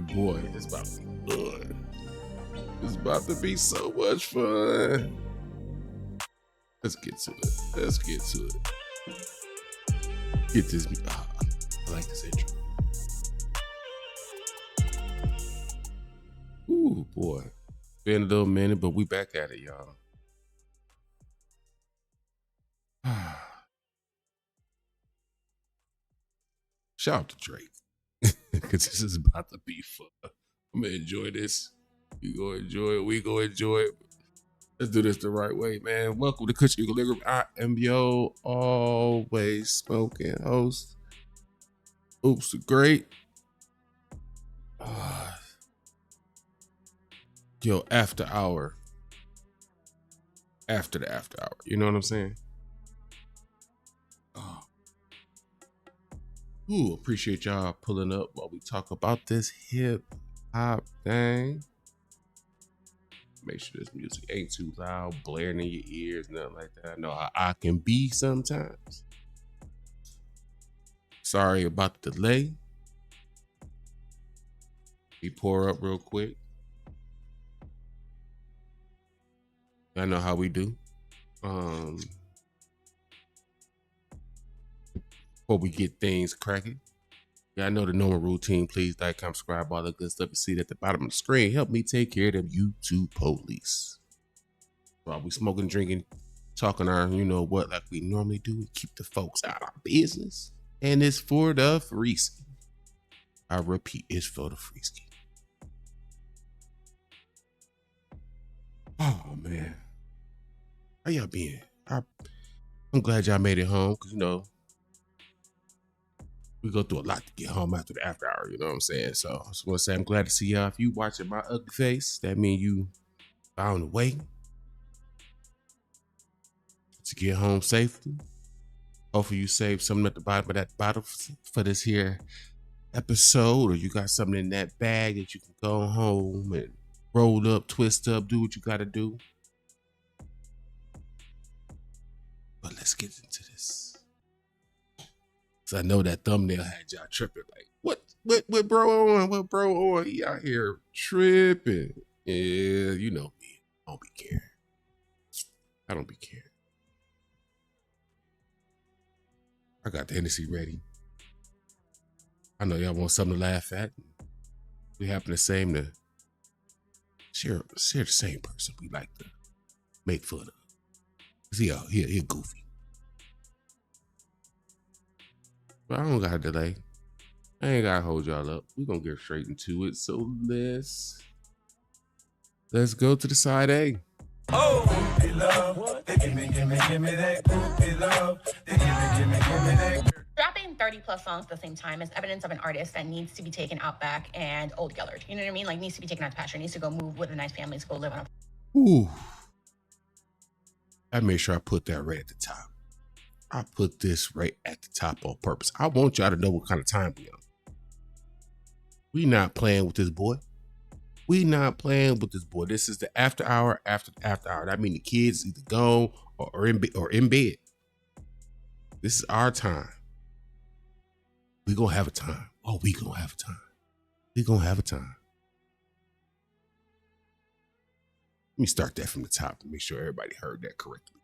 boy, it's about to be good. It's about to be so much fun. Let's get to it. Let's get to it. Get this. I like this intro. Ooh, boy. Been a little minute, but we back at it, y'all. Shout out to Drake. Because this is about to be fun. I'm going to enjoy this. We gonna enjoy it. We gonna enjoy it. Let's do this the right way, man. Welcome to Kush Equilibrium. I am your always smoking host. Oops, great. Yo, after hour. After the after hour. You know what I'm saying? Ooh, appreciate y'all pulling up while we talk about this hip hop thing. Make sure this music ain't too loud, blaring in your ears, nothing like that. I know how I can be sometimes. Sorry about the delay. We pour up real quick. I know how we do. Before we get things cracking, yeah, I know the normal routine. Please like, comment, subscribe, all the good stuff you see at the bottom of the screen. Help me take care of them YouTube police. While we smoking, drinking, talking our, you know what, like we normally do, we keep the folks out of our business. And it's for the freeski. I repeat, it's for the freeski. Oh man, how y'all been? I'm glad y'all made it home, because you know we go through a lot to get home after the after hour, you know what I'm saying? So I just want to say I'm glad to see y'all. If you watching my ugly face, that means you found a way to get home safely. Hopefully you saved something at the bottom of that bottle for this here episode, or you got something in that bag that you can go home and roll up, twist up, do what you got to do. But let's get into this. I know that thumbnail had y'all tripping. Like, what bro on? What bro on? He out here tripping. Yeah, you know me. I don't be caring. I don't be caring. I got the Hennessy ready. I know y'all want something to laugh at. We happen to share the same person we like to make fun of. He goofy. But I don't got to delay. I ain't got to hold y'all up. We're going to get straight into it. So let's go to the side A. Oh, they love. They give me that. They love. They give me that. Dropping 30 plus songs at the same time is evidence of an artist that needs to be taken out back and old Gellert. You know what I mean? Like, needs to be taken out to pasture, needs to go move with a nice family to go live on a... Ooh. I made sure I put that right at the top. I put this right at the top on purpose. I want y'all to know what kind of time we on. We not playing with this boy. We not playing with this boy. This is the after hour, after hour. That means the kids either gone or in bed. This is our time. We gonna have a time. Oh, we gonna have a time. We gonna have a time. Let me start that from the top to make sure everybody heard that correctly.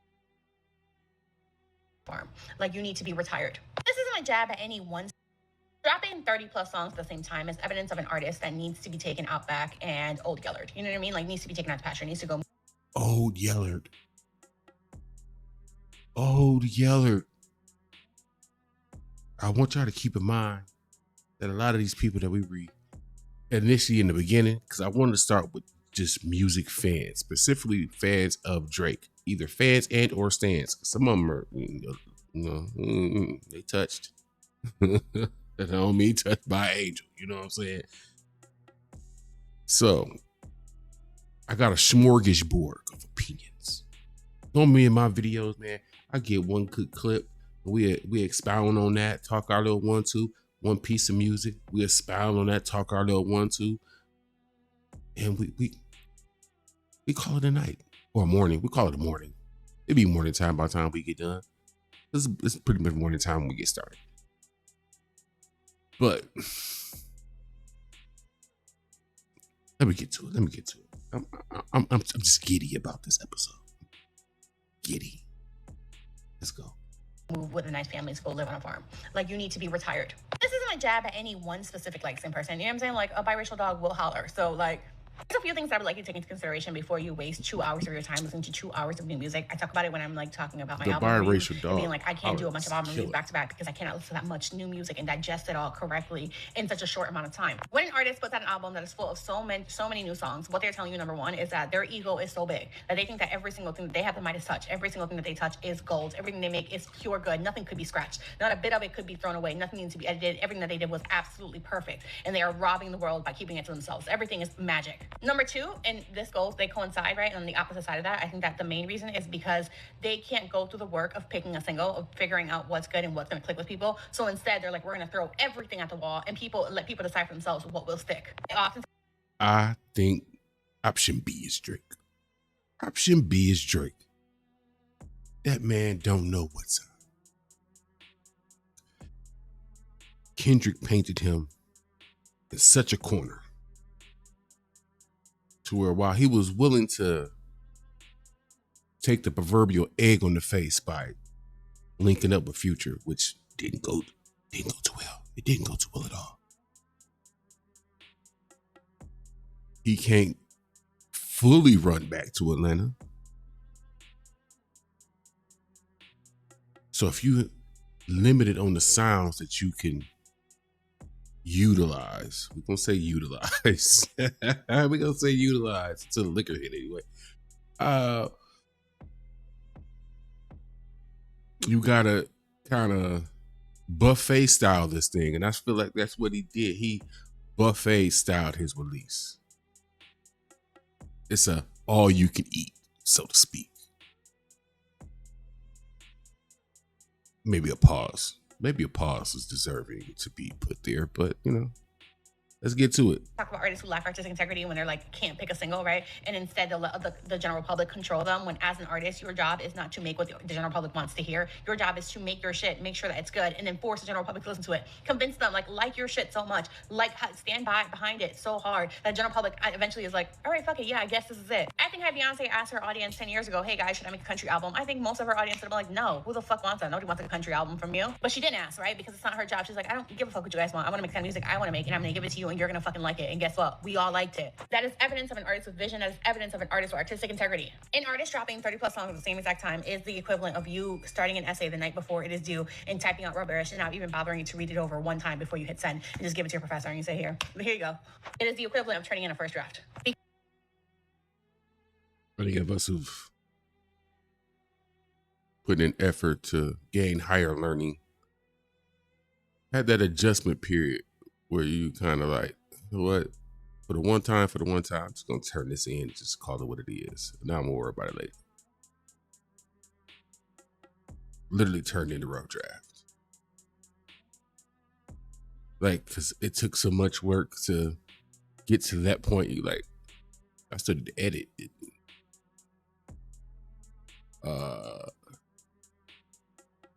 Like, you need to be retired. This isn't a jab at any one. Dropping 30 plus songs at the same time is evidence of an artist that needs to be taken out back and old Gellert. You know what I mean? Like, needs to be taken out to pasture, needs to go. Old Gellert. Old Gellert. I want y'all to keep in mind that a lot of these people that we read initially in the beginning, because I wanted to start with just music fans, specifically fans of Drake, either fans and or stans. Some of them are, they touched. That don't mean touched by an angel. You know what I'm saying? So I got a smorgasbord of opinions. On me in my videos, man, I get one good clip. We expound on that, talk our little 1-2, one piece of music. We expound on that, talk our little 1-2, and we call it a night or a morning. We call it a morning. It'd be morning time by the time we get done. It's pretty much morning time when we get started. But Let me get to it. I'm just giddy about this episode. Giddy. Let's go. Move with a nice family to go live on a farm. Like, you need to be retired. This isn't a jab at any one specific light-skinned person. You know what I'm saying? Like, a biracial dog will holler. So, like, there's a few things I would like you to take into consideration before you waste 2 hours of your time listening to 2 hours of new music. I talk about it when I'm like talking about my album biracial dog, being like, I can't do a bunch of album reviews back to back because I cannot listen to that much new music and digest it all correctly in such a short amount of time. When an artist puts out an album that is full of so many new songs, what they're telling you, number one, is that their ego is so big that they think that every single thing that they have the Midas touch, every single thing that they touch is gold. Everything they make is pure good. Nothing could be scratched. Not a bit of it could be thrown away. Nothing needs to be edited. Everything that they did was absolutely perfect. And they are robbing the world by keeping it to themselves. Everything is magic. Number two, and this goes, they coincide, right? And on the opposite side of that, I think that the main reason is because they can't go through the work of picking a single, of figuring out what's good and what's going to click with people. So instead, they're like, we're going to throw everything at the wall and let people decide for themselves what will stick. I think option B is Drake. Option B is Drake. That man don't know what's up. Kendrick painted him in such a corner to where while he was willing to take the proverbial egg on the face by linking up with Future, which didn't go too well. It didn't go too well at all. He can't fully run back to Atlanta. So if you limit it on the sounds that you can utilize, we're gonna say utilize. We're gonna say utilize to the liquor hit anyway. You gotta kind of buffet style this thing, and I feel like that's what he did. He buffet styled his release. It's a all you can eat, so to speak. Maybe a pause. Maybe a pause is deserving to be put there, but you know, let's get to it. Talk about artists who lack artistic integrity when they're like, can't pick a single, right? And instead they'll let the general public control them, when as an artist, your job is not to make what the general public wants to hear. Your job is to make your shit, make sure that it's good, and then force the general public to listen to it. Convince them, like your shit so much, stand behind it so hard that the general public eventually is like, all right, fuck it, yeah, I guess this is it. I think had Beyonce asked her audience 10 years ago, hey guys, should I make a country album? I think most of her audience would have been like, no, who the fuck wants that? Nobody wants a country album from you. But she didn't ask, right? Because it's not her job. She's like, I don't give a fuck what you guys want. I want to make the kind of music I want to make, and I'm going to give it to you, and you're going to fucking like it. And guess what? We all liked it. That is evidence of an artist with vision. That is evidence of an artist with artistic integrity. An artist dropping 30 plus songs at the same exact time is the equivalent of you starting an essay the night before it is due and typing out rubbish and not even bothering to read it over one time before you hit send and just give it to your professor and you say, here you go. It is the equivalent of turning in a first draft. Many of us who've put in effort to gain higher learning had that adjustment period where you kind of like, you know what? For the one time, I'm just going to turn this in and just call it what it is. Now I'm going to worry about it later. Literally turned into rough draft. Like, because it took so much work to get to that point. You like, I started to edit it.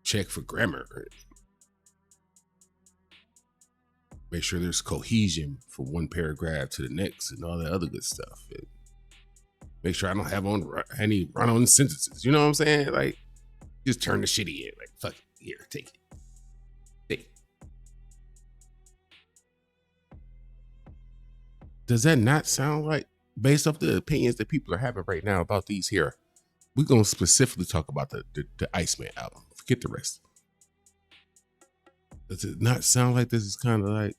Check for grammar. Make sure there's cohesion from one paragraph to the next and all that other good stuff. And make sure I don't have any run-on sentences. You know what I'm saying? Like, just turn the shitty in. Like, fuck it. Here, take it. Take it. Does that not sound like, based off the opinions that people are having right now about these here, we're going to specifically talk about the ICEMAN album. Forget the rest. Does it not sound like this is kind of like,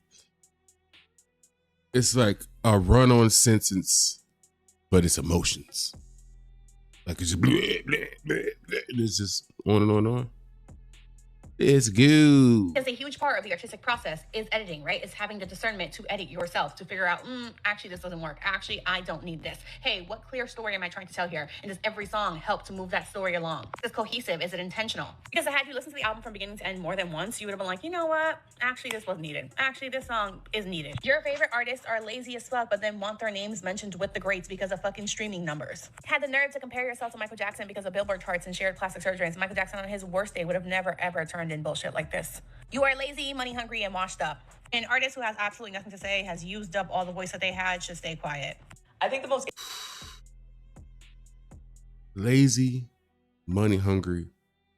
it's like a run-on sentence, but it's emotions. Like it's just bleh, bleh, bleh, bleh. It's just on and on and on. It's good. Because a huge part of the artistic process is editing, right? It's having the discernment to edit yourself, to figure out, actually, this doesn't work. Actually, I don't need this. Hey, what clear story am I trying to tell here? And does every song help to move that story along? Is it cohesive? Is it intentional? Because had you listened to the album from beginning to end more than once, you would have been like, you know what? Actually, this was needed. Actually, this song is needed. Your favorite artists are lazy as fuck, but then want their names mentioned with the greats because of fucking streaming numbers. Had the nerve to compare yourself to Michael Jackson because of Billboard charts and shared plastic surgeries. Michael Jackson on his worst day would have never, ever turned in bullshit like this. You are lazy, money hungry, and washed up. An artist who has absolutely nothing to say, has used up all the voice that they had, should stay quiet. I think the most lazy, money hungry,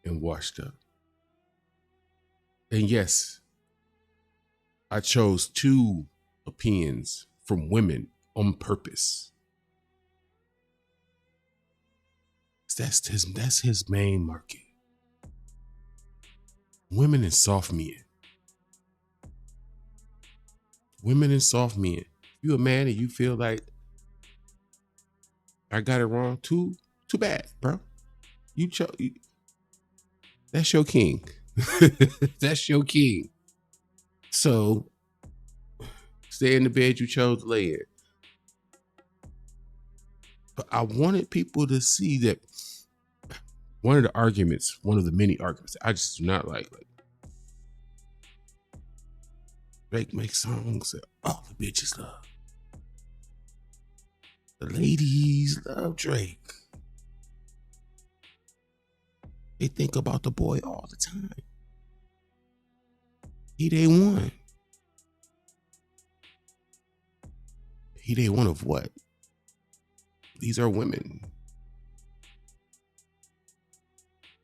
and washed up. And yes, I chose 2 opinions from women on purpose. That's his main market. Women and soft men. Women and soft men. You a man and you feel like I got it wrong, too bad, bro. You chose. That's your king. That's your king. So stay in the bed you chose to lay in. But I wanted people to see that one of the many arguments I just do not like Drake makes songs that all the bitches love. The ladies love Drake. They think about the boy all the time. He they one. He they one of what? These are women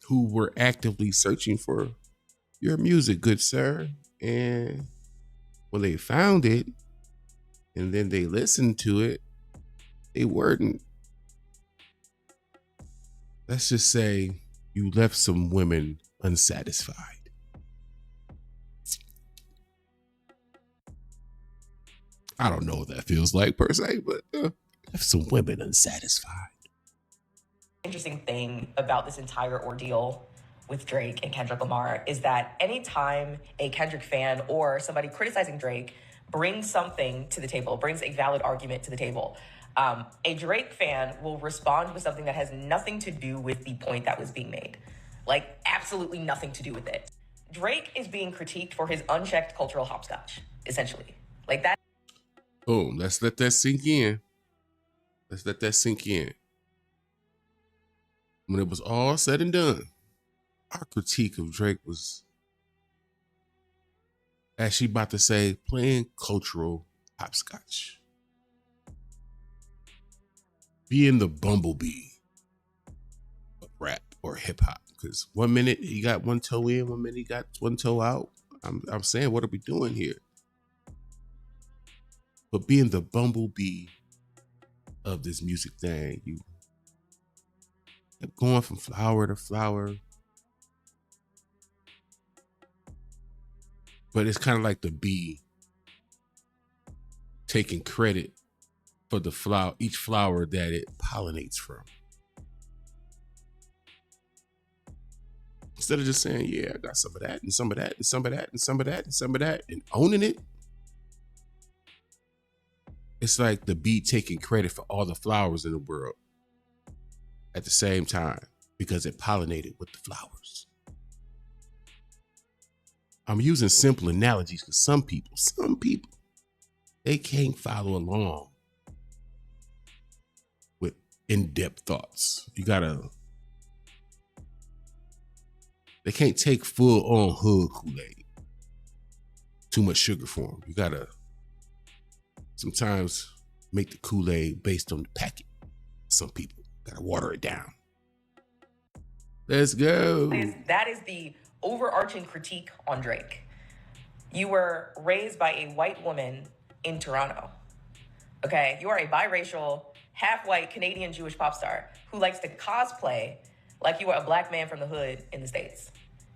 who were actively searching for your music, good sir. And when they found it and then they listened to it, they weren't. Let's just say you left some women unsatisfied. I don't know what that feels like per se, but left some women unsatisfied. interesting thing about this entire ordeal with Drake and Kendrick Lamar is that anytime a Kendrick fan or somebody criticizing Drake brings something to the table, brings a valid argument to the table, a Drake fan will respond with something that has nothing to do with the point that was being made. Like, absolutely nothing to do with it. Drake is being critiqued for his unchecked cultural hopscotch, essentially. Like that. Boom. Let's let that sink in. Let's let that sink in. When it was all said and done, our critique of Drake was, as she about to say, playing cultural hopscotch. Being the bumblebee of rap or hip hop. Because 1 minute he got one toe in, 1 minute he got one toe out. I'm saying, what are we doing here? But being the bumblebee of this music thing, you kept going from flower to flower. But it's kind of like the bee taking credit for the flower, each flower that it pollinates from. Instead of just saying, yeah, I got some of that and some of that and some of that and some of that and some of that and owning it. It's like the bee taking credit for all the flowers in the world at the same time because it pollinated with the flowers. I'm using simple analogies because some people, they can't follow along with in-depth thoughts. They can't take full-on hood Kool-Aid. Too much sugar for them. You gotta sometimes make the Kool-Aid based on the packet. Some people gotta water it down. Let's go. That is the overarching critique on Drake. You were raised by a white woman in Toronto. Okay? You are a biracial, half-white Canadian Jewish pop star who likes to cosplay like you are a black man from the hood in the States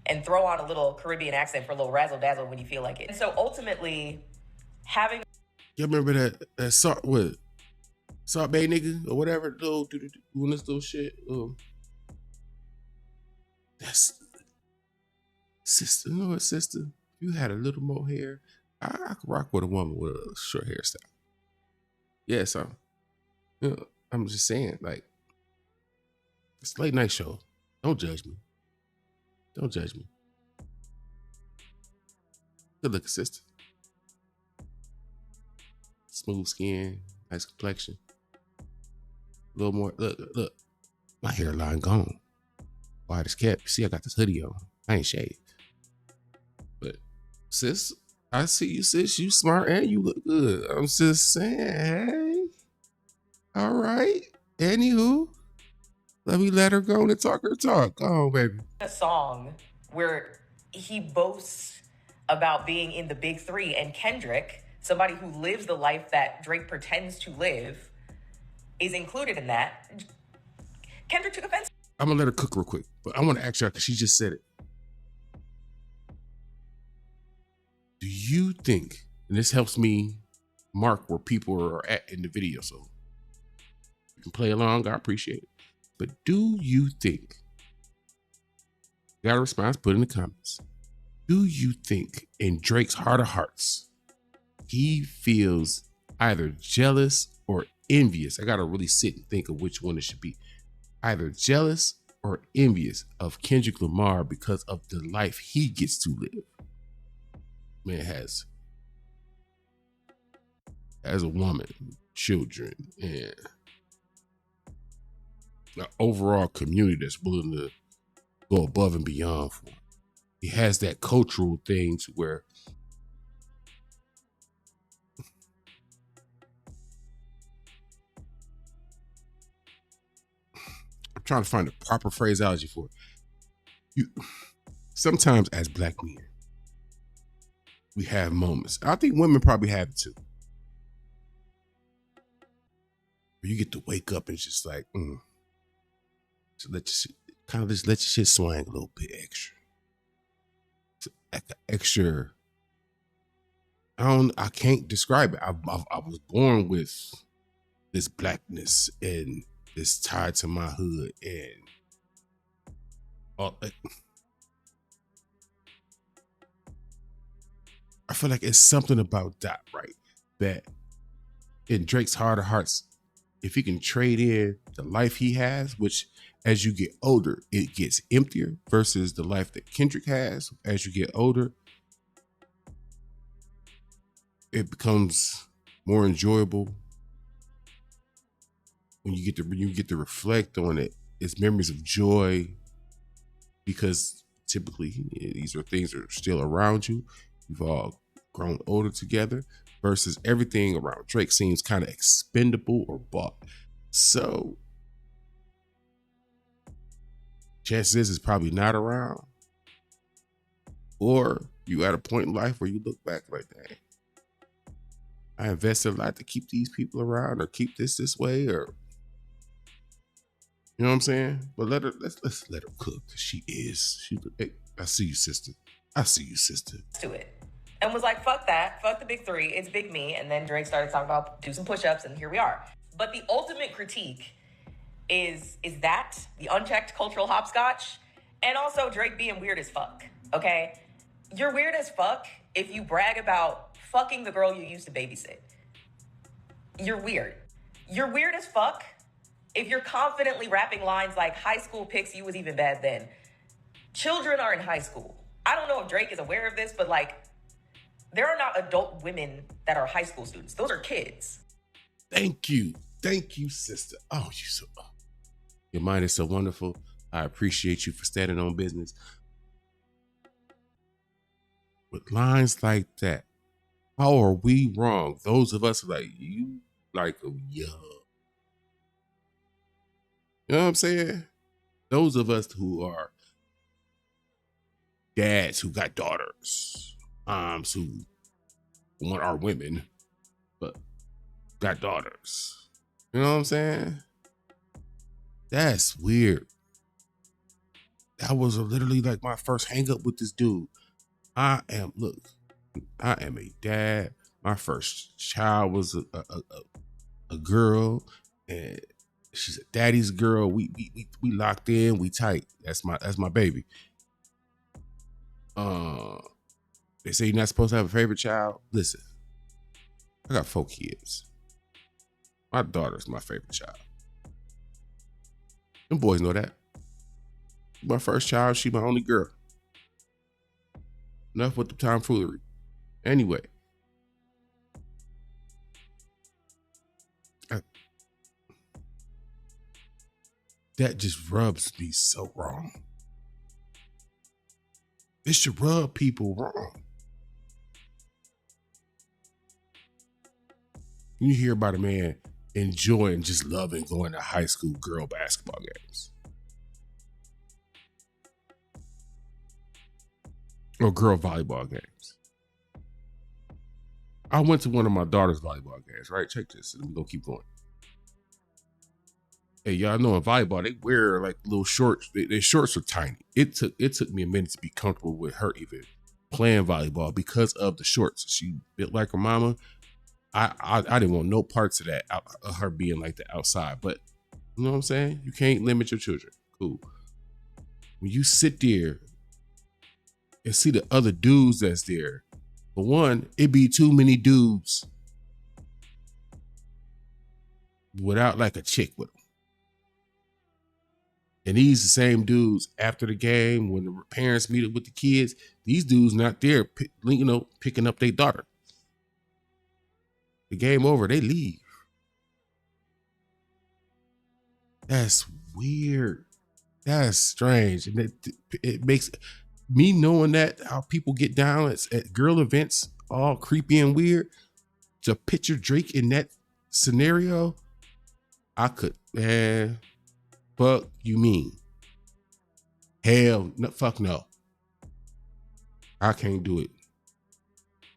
and throw on a little Caribbean accent for a little razzle-dazzle when you feel like it. And so ultimately, having... You remember that Salt Bay nigga or whatever, doing this little shit? That's sister. You know what, sister? If you had a little more hair, I could rock with a woman with a short hairstyle. Yeah, so I'm just saying, like, it's a late night show. Don't judge me. Don't judge me. Good looking sister. Smooth skin, nice complexion. A little more, look. My hairline gone. Wide as kept. See, I got this hoodie on. I ain't shaved. But sis, I see you, sis. You smart and you look good. I'm just saying, hey. All right. Anywho, let her go and talk her talk. Oh, baby. A song where he boasts about being in the big three, and Kendrick, somebody who lives the life that Drake pretends to live, is included in that. Kendrick took offense. I'm gonna let her cook real quick, but I want to ask y'all because she just said it. Do you think, and this helps me mark where people are at in the video, so you can play along, I appreciate it. But do you think, got a response, put in the comments. Do you think in Drake's heart of hearts, he feels either jealous or envious? I gotta really sit and think of which one it should be. Either jealous or envious of Kendrick Lamar because of the life he gets to live. Man has a woman, children, and an overall community that's willing to go above and beyond for him. He has that cultural thing to where I'm trying to find the proper phraseology for it. You sometimes as black men, we have moments. I think women probably have it too. Where you get to wake up and just like, so just let your shit swing a little bit extra. Extra. I can't describe it. I was born with this blackness and this tied to my hood and I feel like it's something about that, right? That in Drake's heart of hearts, if he can trade in the life he has, which as you get older, it gets emptier versus the life that Kendrick has. As you get older, it becomes more enjoyable. When you get to reflect on it, it's memories of joy because typically these are things that are still around you. You've all grown older together versus everything around Drake seems kind of expendable or bought. So chances is probably not around, or you at a point in life where you look back like that. I invested a lot to keep these people around or keep this way, or you know what I'm saying? But let's let her cook. Hey, I see you, sister. I see you, sister. To it. And was like, fuck that. Fuck the big three. It's big me. And then Drake started talking about do some push-ups, and here we are. But the ultimate critique is that the unchecked cultural hopscotch, and also Drake being weird as fuck. Okay? You're weird as fuck if you brag about fucking the girl you used to babysit. You're weird. You're weird as fuck if you're confidently rapping lines like high school pics, you was even bad then. Children are in high school. I don't know if Drake is aware of this, but like, there are not adult women that are high school students. Those are kids. Thank you, sister. Your mind is so wonderful. I appreciate you for standing on business. With lines like that, how are we wrong? Those of us like you, like young. You know what I'm saying? Those of us who are dads who got daughters, moms who are women, but got daughters. You know what I'm saying? That's weird. That was literally like my first hang up with this dude. I am a dad. My first child was a girl, and she's a daddy's girl. We locked in. We tight. That's my baby. They say you're not supposed to have a favorite child. Listen, I got 4 kids. My daughter's my favorite child. Them boys know that. My first child, she my only girl. Enough with the tomfoolery. Anyway. That just rubs me so wrong. It should rub people wrong. You hear about a man enjoying, just loving going to high school girl basketball games or girl volleyball games. I went to one of my daughter's volleyball games, right? Check this. We're going to keep going. Hey, y'all know in volleyball, they wear like little shorts. Their shorts are tiny. It took me a minute to be comfortable with her even playing volleyball because of the shorts. She built like her mama. I didn't want no parts of that, of her being like the outside. But you know what I'm saying? You can't limit your children. Cool. When you sit there and see the other dudes that's there, for one, it be too many dudes without like a chick with them. And these the same dudes after the game when the parents meet up with the kids. These dudes not there, picking up their daughter. The game over, they leave. That's weird. That's strange. And it makes me knowing that how people get down at girl events, all creepy and weird, to picture Drake in that scenario, I could, man, fuck you mean? Hell, no, fuck no. I can't do it.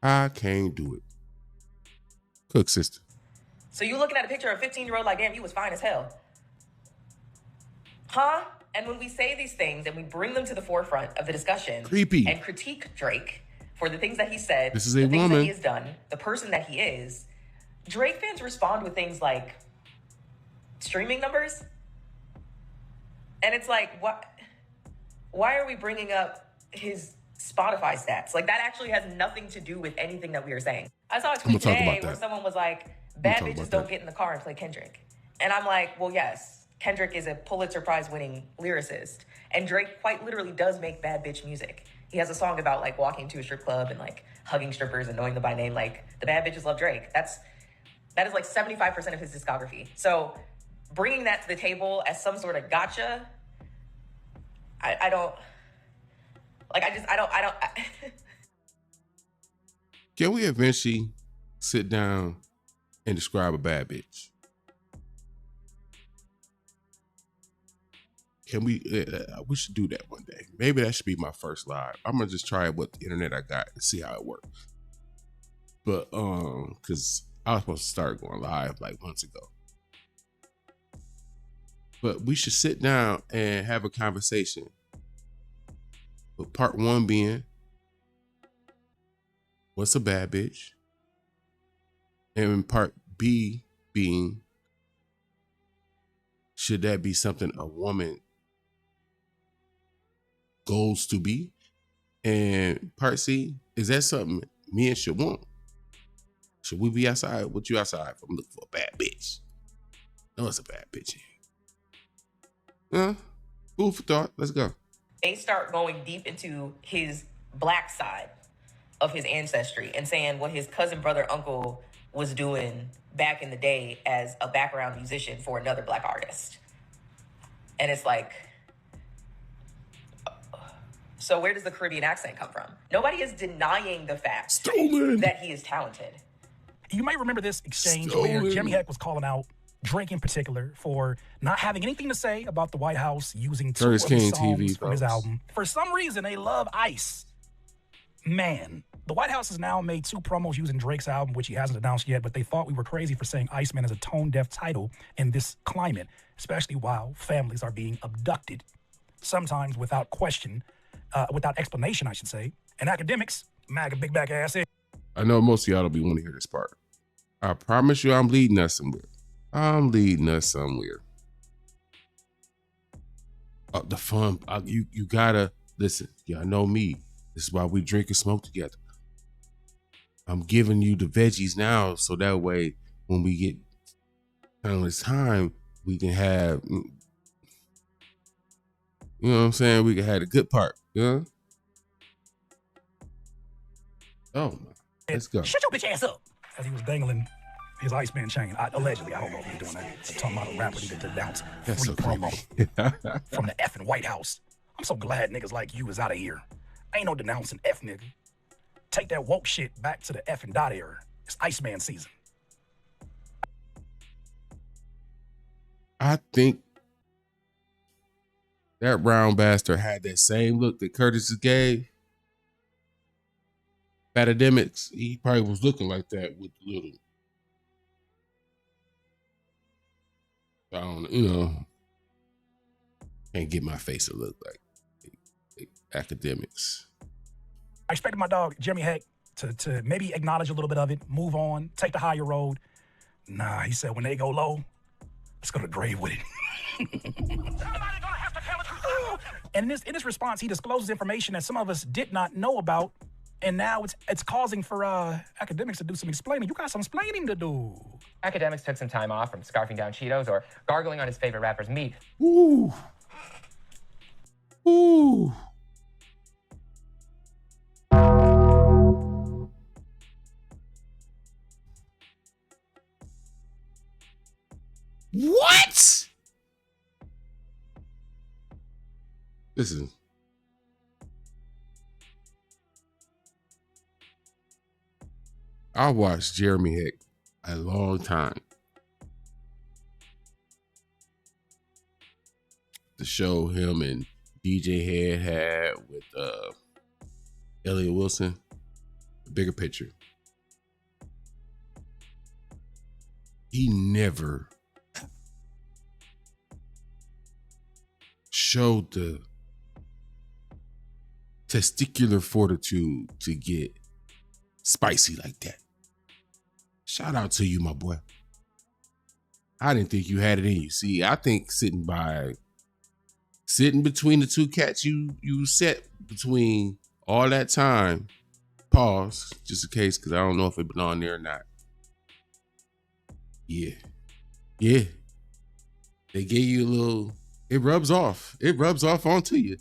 I can't do it. Cook, sister. So you looking at a picture of a 15-year-old like, damn, you was fine as hell. Huh? And when we say these things and we bring them to the forefront of the discussion Creepy. and critique Drake for the things that he said, this is a the things woman that he has done, the person that he is, Drake fans respond with things like streaming numbers. And it's like, what? Why are we bringing up his Spotify stats? Like, that actually has nothing to do with anything that we are saying. I saw a tweet today where someone was like, bad bitches don't get in the car and play Kendrick. And I'm like, well, yes, Kendrick is a Pulitzer Prize winning lyricist. And Drake quite literally does make bad bitch music. He has a song about like walking to a strip club and like hugging strippers and knowing them by name. Like, the bad bitches love Drake. That is like 75% of his discography. So bringing that to the table as some sort of gotcha, I don't. Can we eventually sit down and describe a bad bitch? Can we? We should do that one day. Maybe that should be my first live. I'm gonna just try it with the internet I got and see how it works. But because I was supposed to start going live like months ago. But we should sit down and have a conversation. With part one being, what's a bad bitch? And part B being, should that be something a woman goes to be? And part C, is that something men should want? Should we be outside? What you outside for? I'm looking for a bad bitch. No, it's a bad bitch here. Food for thought. Let's go. They start going deep into his black side of his ancestry and saying what his cousin, brother, uncle was doing back in the day as a background musician for another black artist. And it's like, so where does the Caribbean accent come from? Nobody is denying the fact that he is talented. You might remember this exchange where Jimmy Heck was calling out Drake in particular for not having anything to say about the White House using two of his songs from his album. For some reason, they love ICE. Man, the White House has now made 2 promos using Drake's album, which he hasn't announced yet, but they thought we were crazy for saying ICEMAN is a tone-deaf title in this climate, especially while families are being abducted, sometimes without question, without explanation, I should say. And academics, MAGA big back ass. I know most of y'all don't be want to hear this part. I promise you I'm leading us somewhere. The fun, you gotta listen. Y'all know me. This is why we drink and smoke together. I'm giving you the veggies now, so that way when we get this time, we can have, you know what I'm saying? We can have the good part. Yeah. Oh, let's go. Shut your bitch ass up. As he was dangling his ICEMAN chain. Allegedly, I don't know if he's doing that. I'm talking about a rapper needed to announce free promo from the effing White House. I'm so glad niggas like you is out of here. Ain't no denouncing F nigga. Take that woke shit back to the effing dot era. It's ICEMAN season. I think that round bastard had that same look that Curtis gave. Academics, he probably was looking like that with the little. I don't, can't get my face to look like academics. I expected my dog, Jeremy Heck, to maybe acknowledge a little bit of it, move on, take the higher road. Nah, he said when they go low, let's go to the grave with it. And in this response, he discloses information that some of us did not know about, and now it's causing for academics to do some explaining. You got some explaining to do. Academics took some time off from scarfing down Cheetos or gargling on his favorite rapper's meat. Ooh. Ooh. What? Listen. I watched Jeremy Heck a long time. The show him and DJ Head had with Elliot Wilson, The Bigger Picture. He never showed the testicular fortitude to get spicy like that. Shout out to you, my boy. I didn't think you had it in you. See, I think sitting between the two cats you sat between all that time, pause, just in case, because I don't know if it been on there or not. Yeah. They gave you a little, it rubs off onto you.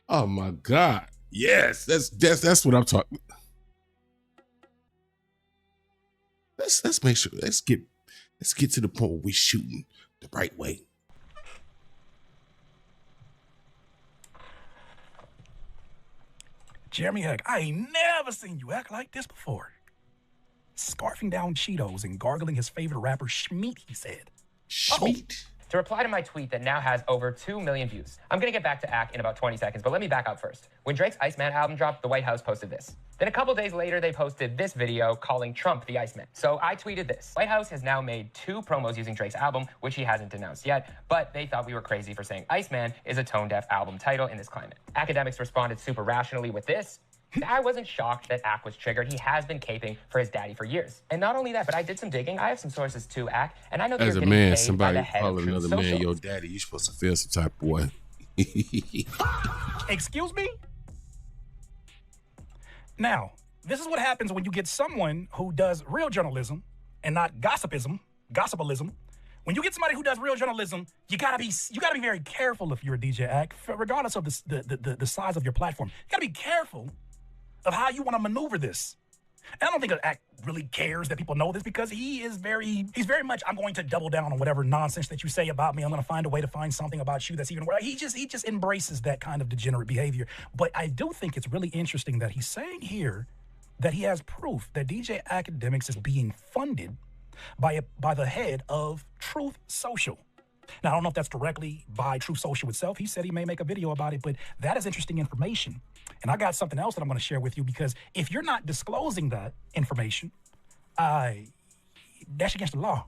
Oh my God. Yes, that's what I'm talking. Let's make sure, let's get to the point where we're shooting the right way. Jeremy Heck, I ain't never seen you act like this before. Scarfing down Cheetos and gargling his favorite rapper Schmeat, he said. Schmeat? To reply to my tweet that now has over 2 million views. I'm gonna get back to Ack in about 20 seconds, but let me back up first. When Drake's ICEMAN album dropped, the White House posted this. Then a couple days later, they posted this video calling Trump the ICEMAN. So I tweeted this. White House has now made 2 promos using Drake's album, which he hasn't announced yet, but they thought we were crazy for saying ICEMAN is a tone-deaf album title in this climate. Academics responded super rationally with this. I wasn't shocked that Ack was triggered. He has been caping for his daddy for years. And not only that, but I did some digging. I have some sources to Ack, and I know that as you're a getting man, paid somebody by the head calling of another Truth man Social. your daddy, you're supposed to feel some type of way. Excuse me? Now, this is what happens when you get someone who does real journalism and not gossipalism. When you get somebody who does real journalism, you gotta be very careful if you're a DJ Ack, regardless of the size of your platform. You gotta be careful of how you want to maneuver this. And I don't think Ack really cares that people know this, because he's very much, I'm going to double down on whatever nonsense that you say about me. I'm going to find a way to find something about you that's even worse. He just embraces that kind of degenerate behavior. But I do think it's really interesting that he's saying here that he has proof that DJ Academics is being funded by the head of Truth Social. Now, I don't know if that's directly by Truth Social itself. He said he may make a video about it, but that is interesting information. And I got something else that I'm going to share with you, because if you're not disclosing that information, that's against the law.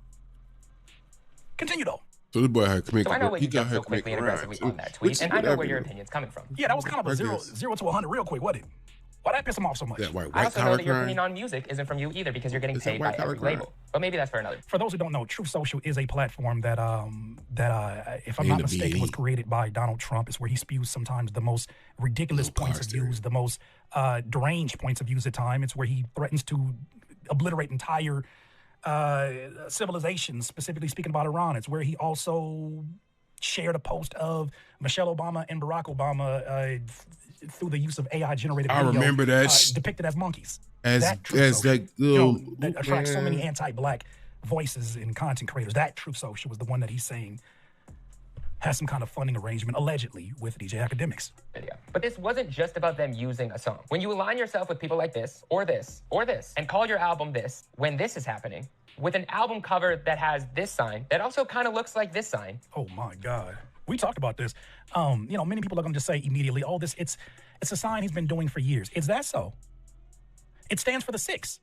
Continue, though. So this boy had to make So I know what you jumped so quickly and aggressively on that tweet, and I know where your opinion's coming from. Yeah, that was kind of a zero to 100 real quick, wasn't it? Why that piss him off so much? That white I also know that your crime? opinion on music isn't from you either, because you're getting paid by every label. But maybe that's for another. For those who don't know, Truth Social is a platform that if I'm not mistaken, was created by Donald Trump. It's where he spews sometimes the most ridiculous points of views, the most deranged points of views at times. It's where he threatens to obliterate entire civilizations, specifically speaking about Iran. It's where he also shared a post of Michelle Obama and Barack Obama through the use of AI-generated video. I remember that. Depicted as monkeys. As that little... that attracts so many anti-black voices and content creators. That Truth Social was the one that he's saying has some kind of funding arrangement, allegedly, with DJ Academics. Video. But this wasn't just about them using a song. When you align yourself with people like this, or this, or this, and call your album this, when this is happening, with an album cover that has this sign that also kind of looks like this sign. Oh my God. We talked about this. Many people are going to just say immediately, oh, it's a sign he's been doing for years. Is that so? It stands for the six.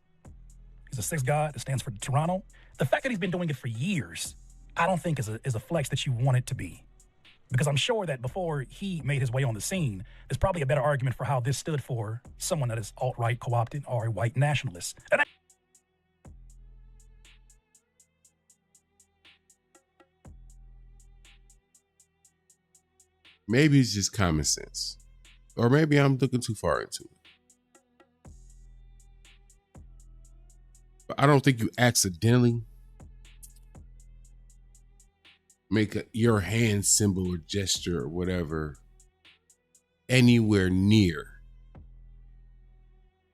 He's a six god. It stands for Toronto. The fact that he's been doing it for years, I don't think is a flex that you want it to be. Because I'm sure that before he made his way on the scene, there's probably a better argument for how this stood for someone that is alt-right, co-opted, or a white nationalist. And maybe it's just common sense. Or maybe I'm looking too far into it. But I don't think you accidentally make your hand symbol or gesture or whatever anywhere near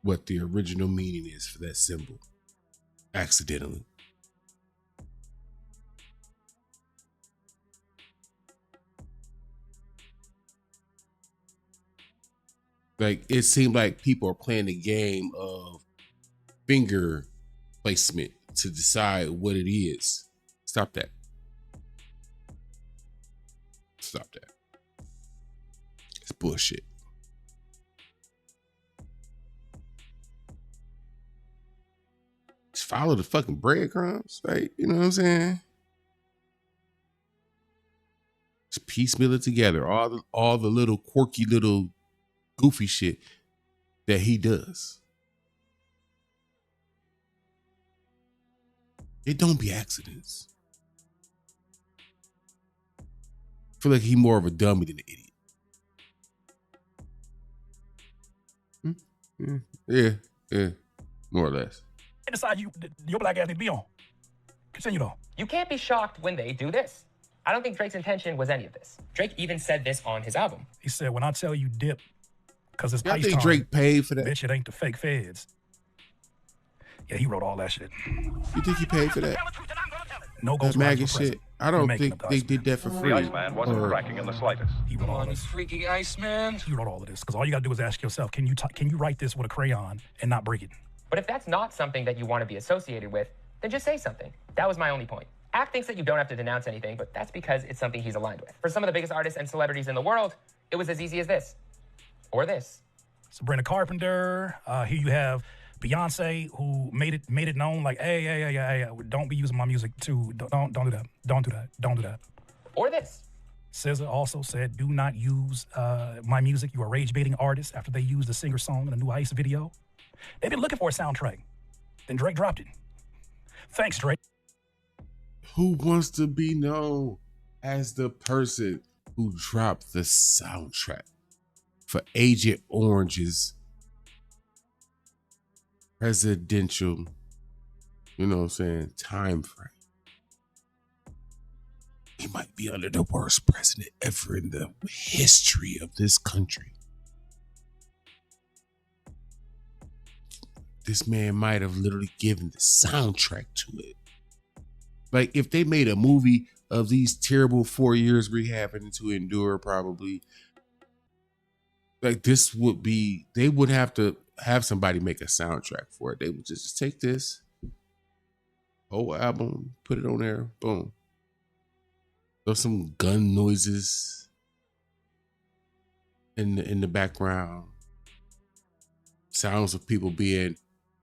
what the original meaning is for that symbol accidentally. Like, it seemed like people are playing the game of finger placement to decide what it is. Stop that. Stop that. It's bullshit. Just follow the fucking breadcrumbs, right? You know what I'm saying? Just piecemeal it together. All the little quirky little goofy shit that he does. It don't be accidents. I feel like he more of a dummy than an idiot. Yeah, more or less. they decide your black ass need to be on. Continue though. You can't be shocked when they do this. I don't think Drake's intention was any of this. Drake even said this on his album. He said, when I tell you dip, because it's I ice think time, Drake paid for that. bitch, it ain't the fake feds. Yeah, he wrote all that shit. You think he paid for that? No That ghost maggot shit. I don't think they did that for free. The Iceman wasn't cracking in the slightest. He wrote all this. Freaky Iceman. He wrote all of this because all you gotta do is ask yourself, can you write this with a crayon and not break it? But if that's not something that you want to be associated with, then just say something. That was my only point. Act thinks that you don't have to denounce anything, but that's because it's something he's aligned with. For some of the biggest artists and celebrities in the world, it was as easy as this. Or this. Sabrina Carpenter. Here you have Beyonce, who made it known, like, hey, don't be using my music too. Don't do that. Don't do that. Or this. SZA also said, do not use my music. You are rage-baiting artists after they used the singer song in a new Ice video. They've been looking for a soundtrack. Then Drake dropped it. Thanks, Drake. Who wants to be known as the person who dropped the soundtrack for Agent Orange's presidential, you know what I'm saying, time frame? He might be under the worst president ever in the history of this country. This man might have literally given the soundtrack to it. Like, if they made a movie of these terrible 4 years we're having to endure, probably, like, this would be, they would have to have somebody make a soundtrack for it. They would just take this whole album, put it on there, boom. Throw some gun noises in the background, sounds of people being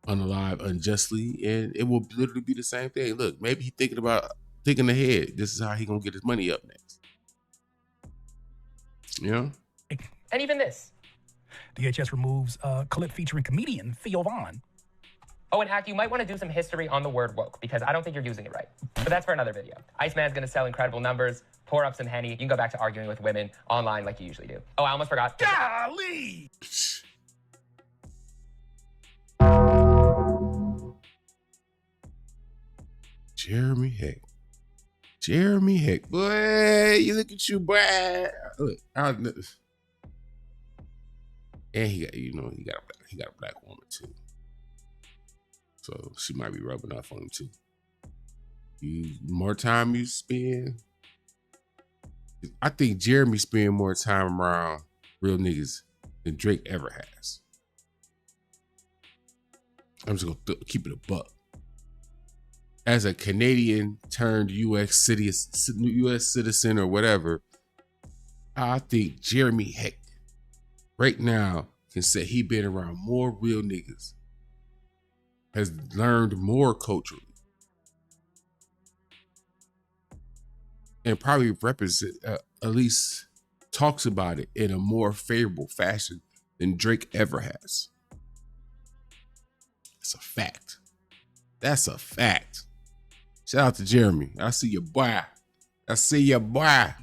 unalive unjustly, and it will literally be the same thing. Look, maybe he's thinking ahead. This is how he gonna get his money up next. You know? And even this. DHS removes a clip featuring comedian Theo Von. Oh, and Act, you might want to do some history on the word woke, because I don't think you're using it right. But that's for another video. Iceman's going to sell incredible numbers, pour up some Henny. You can go back to arguing with women online like you usually do. Oh, I almost forgot. Golly! Jeremy Heck. Boy, you look at you, boy. Look, and he got a black woman too. So she might be rubbing off on him too. More time you spend. I think Jeremy spend more time around real niggas than Drake ever has. I'm just gonna keep it a buck. as a Canadian turned U.S. citizen or whatever, I think Jeremy Heck right now can say he been around more real niggas, has learned more culturally, and probably represent at least talks about it in a more favorable fashion than Drake ever has. It's a fact. That's a fact. Shout out to Jeremy. I see your boy. I see your boy.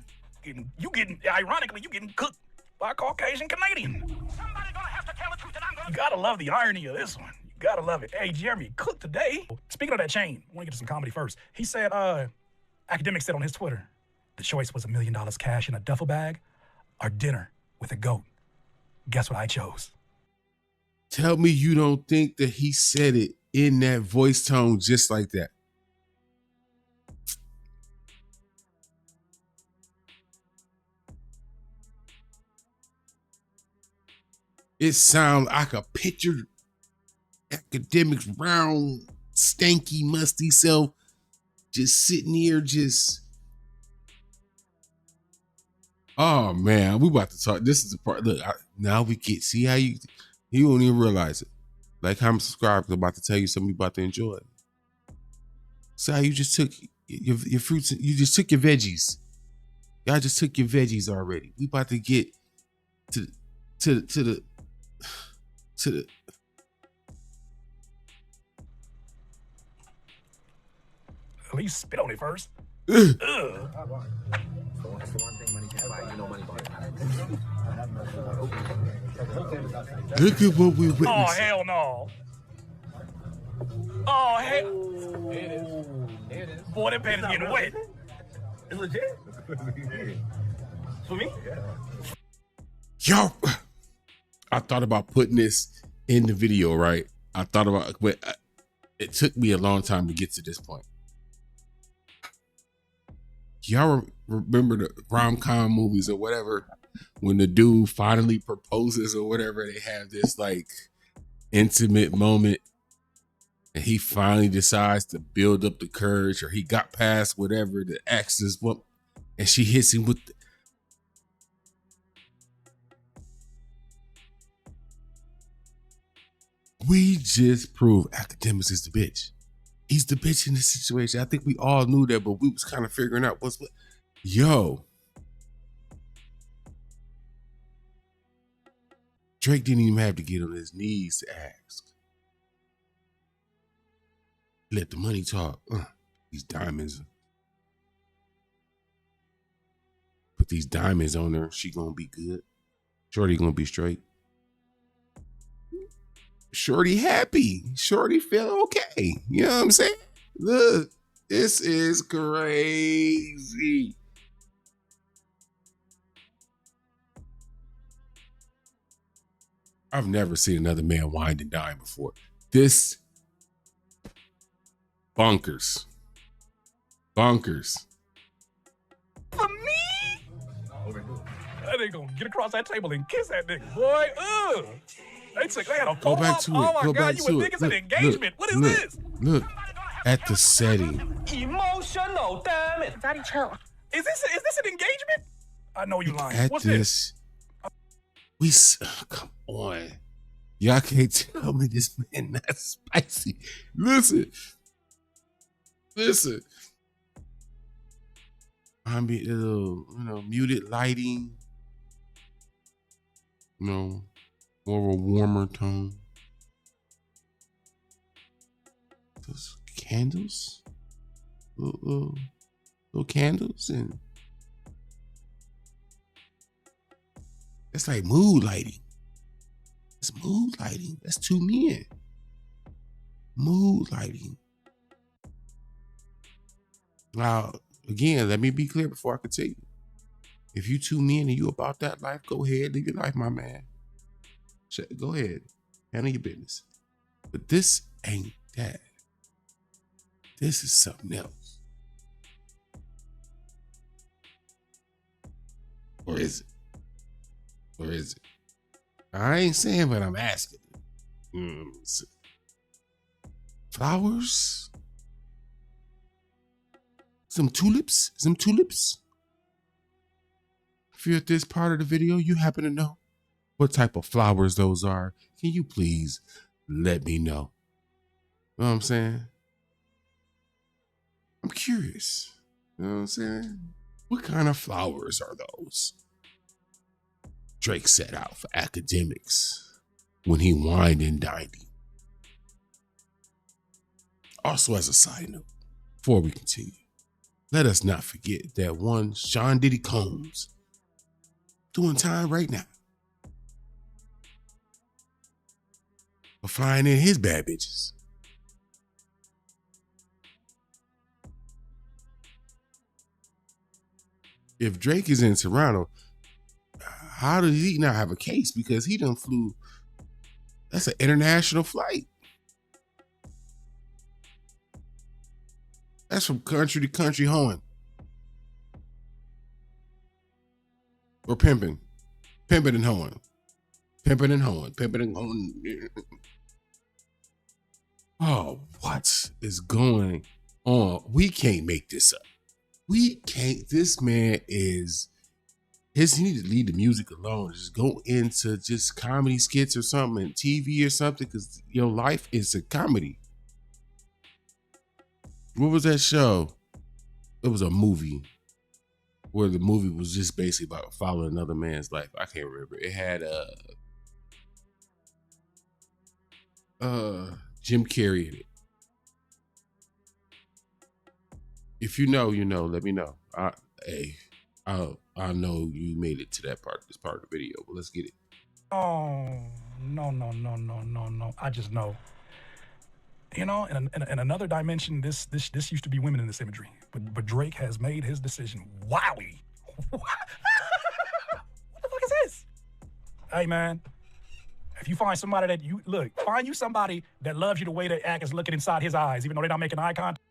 Ironically, you getting cooked by a Caucasian Canadian. Somebody gonna have to tell the truth that I'm gonna. You gotta love the irony of this one. You gotta love it. Hey, Jeremy, cooked today. Speaking of that chain, I want to get to some comedy first. He said, Academic said on his Twitter, the choice was $1 million cash in a duffel bag or dinner with a goat. Guess what I chose? Tell me you don't think that he said it in that voice tone just like that. It sounds like a picture Academic's round, stanky, musty self just sitting here just... Oh, man, we about to talk. This is the part. Look, now we get... See how you won't even realize it. Like, comment, subscribe, because I'm about to tell you something you're about to enjoy. See how you just took your fruits, you just took your veggies. Y'all just took your veggies already. We about to get to the At least spit on it first. Look at what we witnessed. Oh, hell no. Oh, hell. It is. Boy, that panty's getting wet. It's legit. For me? Yo, I thought about putting this in the video, right? I thought about, but it took me a long time to get to this point. Y'all remember the rom-com movies or whatever, when the dude finally proposes or whatever, they have this like intimate moment and he finally decides to build up the courage, or he got past whatever the ex is, and she hits him with we just proved Academics is the bitch. He's the bitch in this situation. I think we all knew that, but we was kind of figuring out what's what. Yo. Drake didn't even have to get on his knees to ask. Let the money talk. These diamonds. Put these diamonds on her. She gonna be good. Shorty gonna be straight. Shorty happy. Shorty feel okay. You know what I'm saying? Look, this is crazy. I've never seen another man wind and dine before. This bonkers. Bonkers. For me? That nigga gonna get across that table and kiss that nigga. Boy, They had a go back to it. Oh my Go God, back you to would it. think it's an engagement. What is this? Look at the setting. Emotional, damn it. Daddy, chill. Is this an engagement? I know you lying. At What's this, come on. Y'all can't tell me this man not spicy. Listen. I mean, muted lighting. More of a warmer tone. Those candles, little candles, and it's like mood lighting. It's mood lighting. That's two men. Mood lighting. Now, again, let me be clear before I continue. If you two men and you about that life, go ahead, live your life, my man. Go ahead, handle your business. But this ain't that. This is something else. Or is it? I ain't saying, but I'm asking. Flowers? Some tulips? Some tulips? If you're at this part of the video, you happen to know what type of flowers those are, can you please let me know? You know what I'm saying? I'm curious. You know what I'm saying? What kind of flowers are those? Drake set out for academics when he wined and dined. Also, as a side note, before we continue, let us not forget that one Sean Diddy Combs doing time right now for flying in his bad bitches. If Drake is in Toronto, how does he not have a case? Because he done flew, that's an international flight. That's from country to country hoeing. Or pimping. Pimping and hoeing. Pimping and hoeing. Pimping and hoeing. Oh, what is going on? We can't make this up. We can't. This man is, he needs to leave the music alone. Just go into just comedy skits or something, and TV or something, because your life is a comedy. What was that show? It was a movie where the movie was just basically about following another man's life. I can't remember. It had Jim Carrey in it. If you know, you know. Let me know. I know you made it to that part. This part of the video, but let's get it. Oh no! I just know. You know, in another dimension, this used to be women in this imagery, but Drake has made his decision. Wowie! What the fuck is this? Hey man, if you find somebody that you find you somebody that loves you the way that act is looking inside his eyes, even though they're not making eye contact.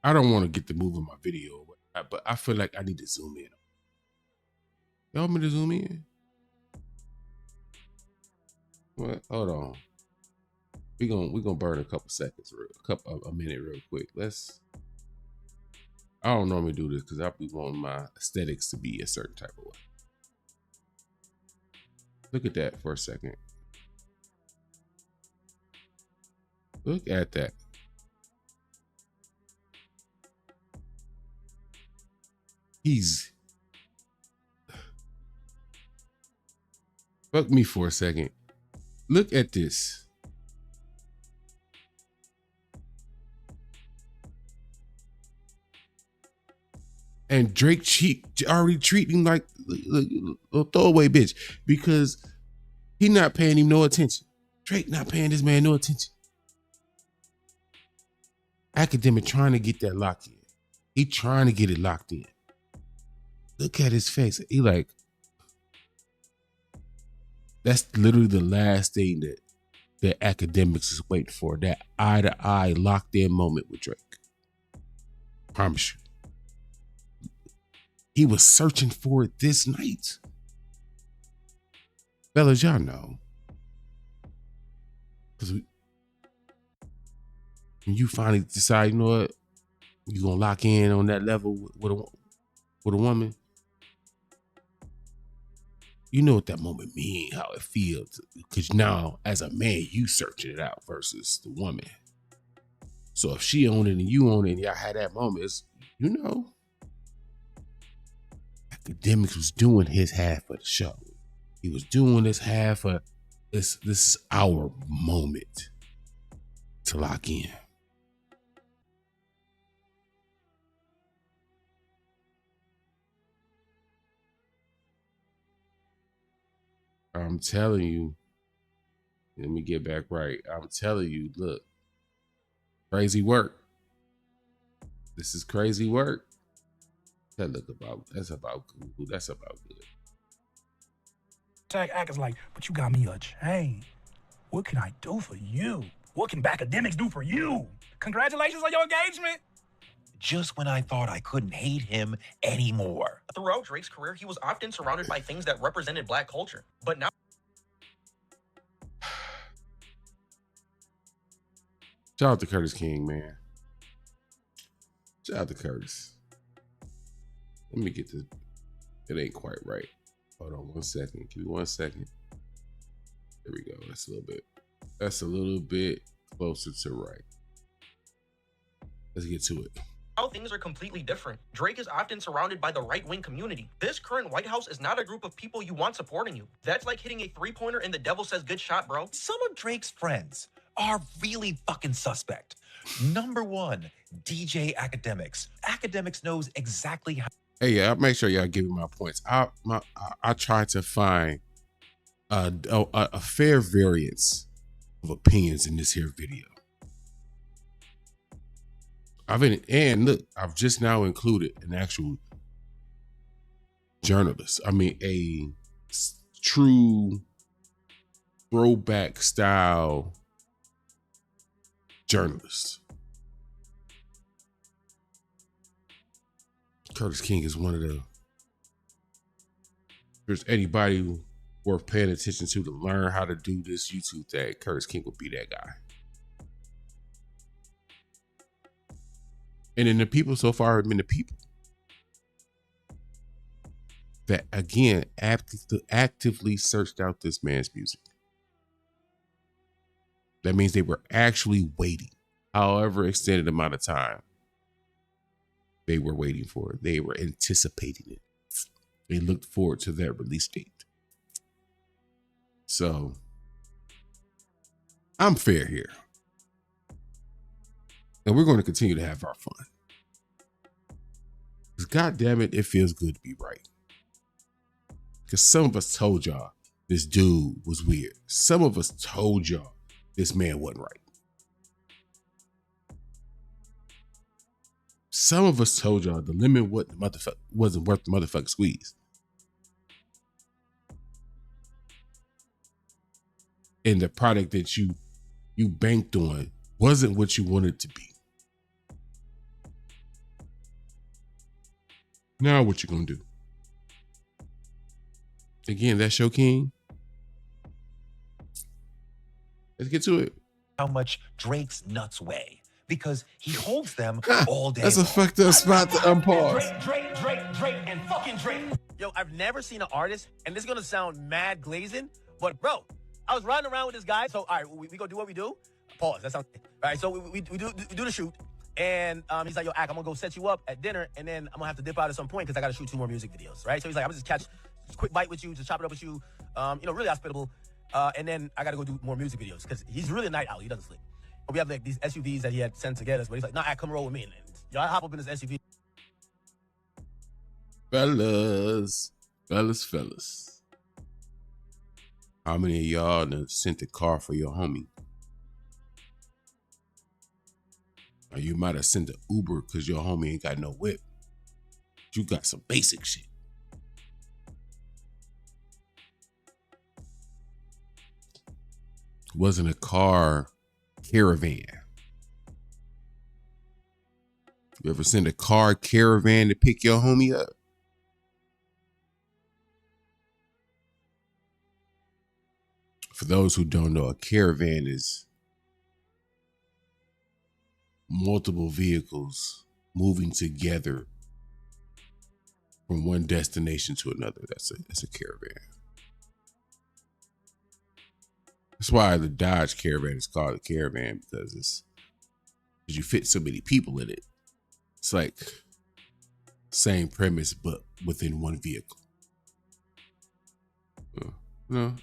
I don't want to get the move in my video, but I feel like I need to zoom in. Y'all want me to zoom in? What? Hold on. We gonna burn a couple seconds, a minute real quick. I don't normally do this because I be wanting my aesthetics to be a certain type of way. Look at that for a second. Look at that. Fuck me for a second. Look at this. And Drake already treating like a throwaway bitch because he not paying him no attention. Drake not paying this man no attention. Academic trying to get that locked in. He trying to get it locked in. Look at his face. He like, that's literally the last thing that academics is waiting for. That eye to eye locked in moment with Drake. Promise you. He was searching for it this night. Fellas, y'all know. Because when you finally decide, you know what, you're going to lock in on that level with a woman, you know what that moment means, how it feels. Because now, as a man, you searching it out versus the woman. So if she own it and you own it and y'all had that moment, it's, you know, Academics was doing his half of the show. He was doing this half of this is our moment to lock in. I'm telling you, let me get back right. I'm telling you, look, crazy work. This is crazy work. That's about Google. That's about good. Tag Ack is like, but you got me a chain. What can I do for you? What can academics do for you? Congratulations on your engagement. Just when I thought I couldn't hate him anymore. Throughout Drake's career, he was often surrounded by things that represented Black culture. But now Shout out to Curtis King, man. Shout out to Curtis. Let me get this. It ain't quite right. Hold on 1 second. Give me 1 second. There we go. That's a little bit. That's a little bit closer to right. Let's get to it. How things are completely different. Drake is often surrounded by the right-wing community. This current White House is not a group of people you want supporting you. That's like hitting a three-pointer and the devil says good shot, bro. Some of Drake's friends are really fucking suspect. Number one, DJ Academics. Academics knows exactly how. Hey, yeah, I'll make sure y'all give me my points. I tried to find a fair variance of opinions in this here video. I've just now included an actual journalist. I mean, a true throwback style journalist. Curtis King is one of the. If there's anybody worth paying attention to learn how to do this YouTube thing, Curtis King will be that guy. And then the people so far have been the people that, again, actively searched out this man's music. That means they were actually waiting, however extended amount of time they were waiting for it. They were anticipating it. They looked forward to that release date. So, I'm fair here. And we're going to continue to have our fun. Because God damn it, it feels good to be right. Because some of us told y'all this dude was weird. Some of us told y'all this man wasn't right. Some of us told y'all the lemon wasn't worth the motherfucking squeeze. And the product that you banked on wasn't what you wanted it to be. Now what you gonna do? Again, that's your king. Let's get to it. How much Drake's nuts weigh, because he holds them all day. That's a fucked up spot to unpause. Drake, and fucking Drake. Yo, I've never seen an artist, and this is gonna sound mad glazing, but bro, I was riding around with this guy. So, all right, we go do what we do. Pause. That sounds all right. So we do the shoot, and he's like, yo, Ak, I'm gonna go set you up at dinner, and then I'm gonna have to dip out at some point because I gotta shoot 2 more music videos, right? So he's like, I'm gonna just catch a quick bite with you, just chop it up with you, really hospitable, and then I gotta go do more music videos because he's really a night owl. He doesn't sleep. But we have like these SUVs that he had sent to get us, but he's like, nah, Ak, come roll with me, and y'all hop up in this SUV. Fellas. How many of y'all done sent the car for your homie? Or you might have sent the Uber because your homie ain't got no whip. You got some basic shit. Wasn't a car caravan. You ever send a car caravan to pick your homie up? For those who don't know, a caravan is multiple vehicles moving together from one destination to another. That's a caravan. That's why the Dodge Caravan is called a caravan, because you fit so many people in it. It's like same premise, but within one vehicle. No.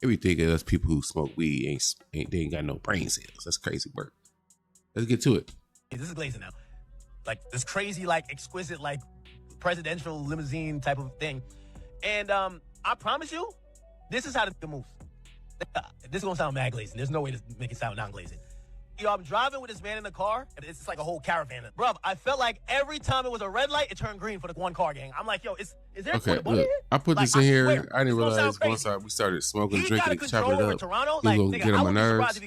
Everything of us people who smoke weed they ain't got no brain cells. That's crazy work. Let's get to it. This is glazing now. Like this crazy, like exquisite, like presidential limousine type of thing. And I promise you, this is how the moves. This is gonna sound mad glazing. There's no way to make it sound non-glazing. Yo, I'm driving with this man in the car, and it's just like a whole caravan. Bruv, I felt like every time it was a red light, it turned green for the one car gang. I'm like, yo, is there okay, a money look, here? I put this in here. I didn't realize once we started smoking, drinking, chopping it up, Toronto, he was gonna get on my nerves.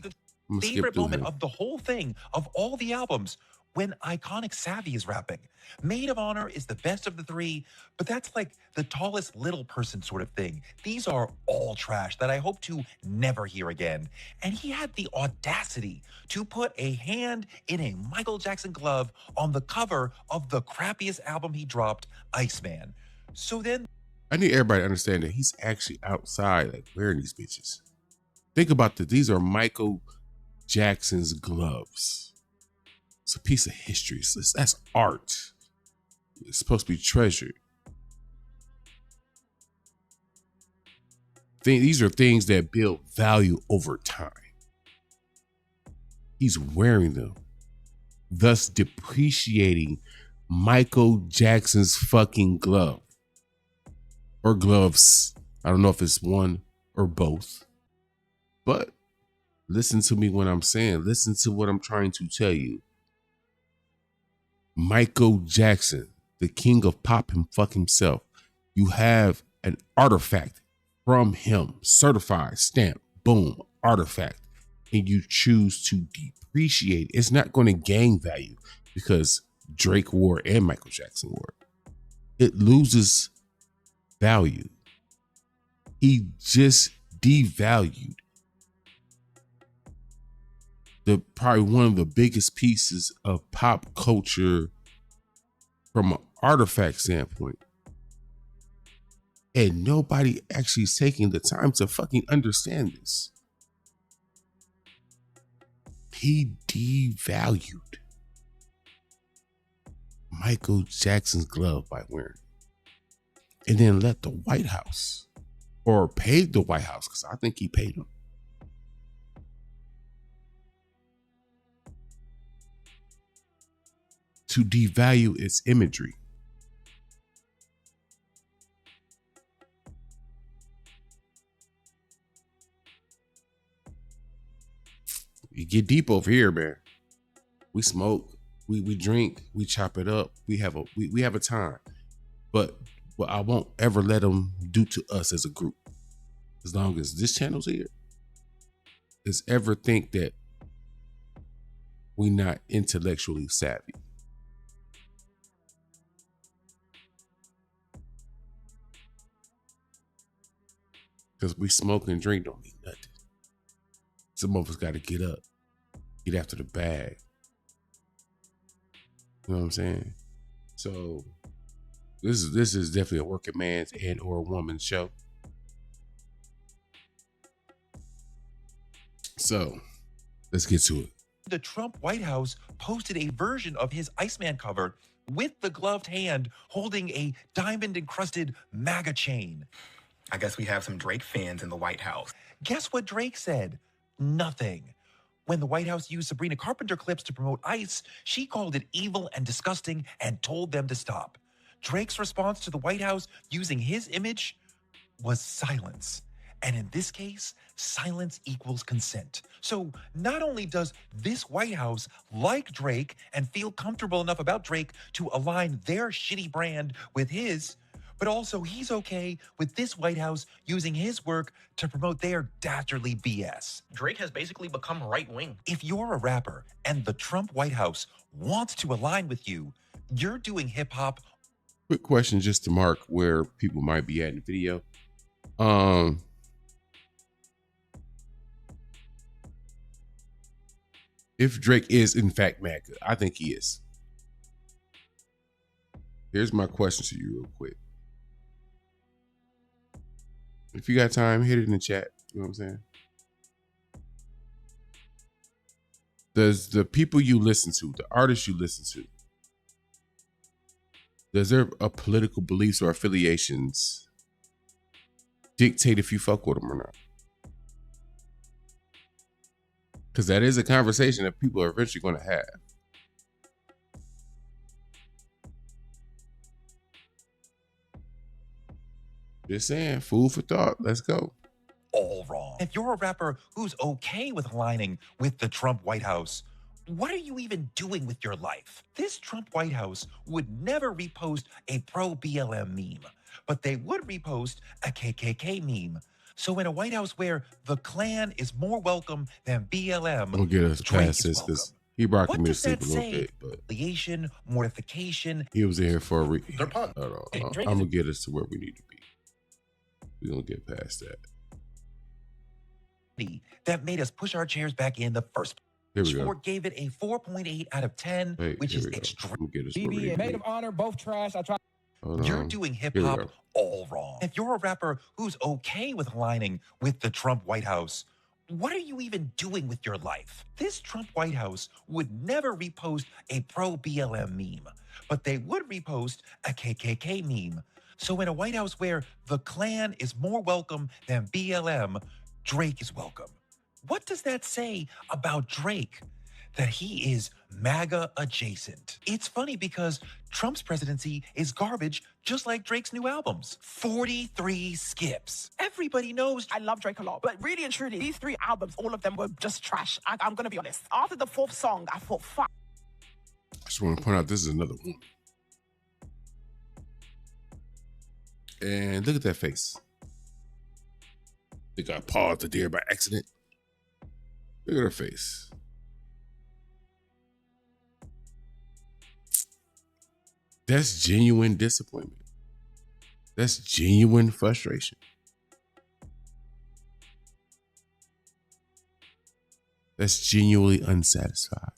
Favorite moment of the whole thing, of all the albums, when Iconic Savvy is rapping. Maid of Honor is the best of the three, but that's like the tallest little person sort of thing. These are all trash that I hope to never hear again. And he had the audacity to put a hand in a Michael Jackson glove on the cover of the crappiest album he dropped, ICEMAN. So then... I need everybody to understand that he's actually outside, like, wearing these bitches. Think about this. These are Michael Jackson's gloves. It's a piece of history. That's art. It's supposed to be treasured. These are things that build value over time. He's wearing them, thus depreciating Michael Jackson's fucking glove. Or gloves. I don't know if it's one or both. But listen to me when I'm saying. Listen to what I'm trying to tell you. Michael Jackson, the king of pop and fuck himself. You have an artifact from him, certified, stamp, boom, artifact, and you choose to depreciate. It's not going to gain value because Drake wore and Michael Jackson wore it. It loses value. He just devalued probably one of the biggest pieces of pop culture from an artifact standpoint. And nobody actually is taking the time to fucking understand this. He devalued Michael Jackson's glove by wearing it. And then let the White House, or paid the White House, because I think he paid him, to devalue its imagery. You get deep over here, man. We smoke, we drink, we chop it up. We have a time, but what I won't ever let them do to us as a group, as long as this channel's here, is ever think that we're not intellectually savvy. Because we smoke and drink don't mean nothing. Some of us got to get up, get after the bag. You know what I'm saying? So this is definitely a working man's and or woman's show. So let's get to it. The Trump White House posted a version of his ICEMAN cover with the gloved hand holding a diamond-encrusted MAGA chain. I guess we have some Drake fans in the White House. Guess what Drake said? Nothing. When the White House used Sabrina Carpenter clips to promote ICE, she called it evil and disgusting and told them to stop. Drake's response to the White House using his image was silence. And in this case, silence equals consent. So not only does this White House like Drake and feel comfortable enough about Drake to align their shitty brand with his, but also he's okay with this White House using his work to promote their dastardly BS. Drake has basically become right-wing. If you're a rapper and the Trump White House wants to align with you, you're doing hip-hop. Quick question just to mark where people might be at in the video. If Drake is in fact MAGA, I think he is. Here's my question to you real quick. If you got time, hit it in the chat. You know what I'm saying? Does the people you listen to, the artists you listen to, does their political beliefs or affiliations dictate if you fuck with them or not? Because that is a conversation that people are eventually going to have. Just saying, food for thought. Let's go. All wrong. If you're a rapper who's okay with aligning with the Trump White House, what are you even doing with your life? This Trump White House would never repost a pro-BLM meme, but they would repost a KKK meme. So in a White House where the Klan is more welcome than BLM, I'm gonna get us past this because He brought What me to does sleep that a little say? bit, but Humiliation, mortification. he was in here for a reason. They're pumped. Hold on. Hey, I'm Drake gonna get us to where we need to be. We're gonna get past that. That made us push our chairs back in the first place. Here we go. Sport gave it a 4.8 out of 10, which is extreme. I'm gonna get us where we need BB to and be. Maid of Honor, both trash. I tried. You're doing hip Here we hop go. all wrong. If you're a rapper who's okay with aligning with the Trump White House, what are you even doing with your life? This Trump White House would never repost a pro BLM meme, but they would repost a KKK meme. So in a White House where the Klan is more welcome than BLM, Drake is welcome. What does that say about Drake? That he is MAGA adjacent. It's funny because Trump's presidency is garbage, just like Drake's new albums. 43 skips. Everybody knows. I love Drake a lot, but really and truly, these 3 albums, all of them were just trash. I'm going to be honest. After the 4th song, I thought, fuck. I just want to point out this is another woman. And look at that face. I think I paused it there by accident. Look at her face. That's genuine disappointment. That's genuine frustration. That's genuinely unsatisfied.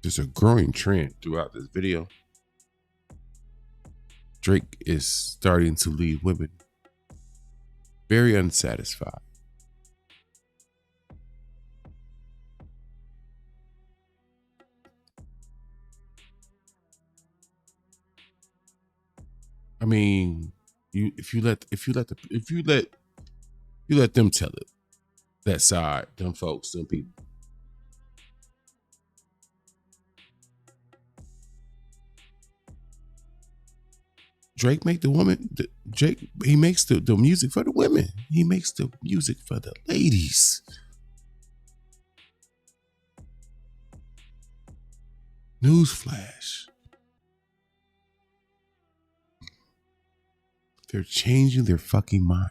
There's a growing trend throughout this video. Drake is starting to leave women very unsatisfied. I mean, if you let them tell it, that side, them folks, them people. Drake make the woman. Drake, he makes the music for the women. He makes the music for the ladies. Newsflash. They're changing their fucking mind.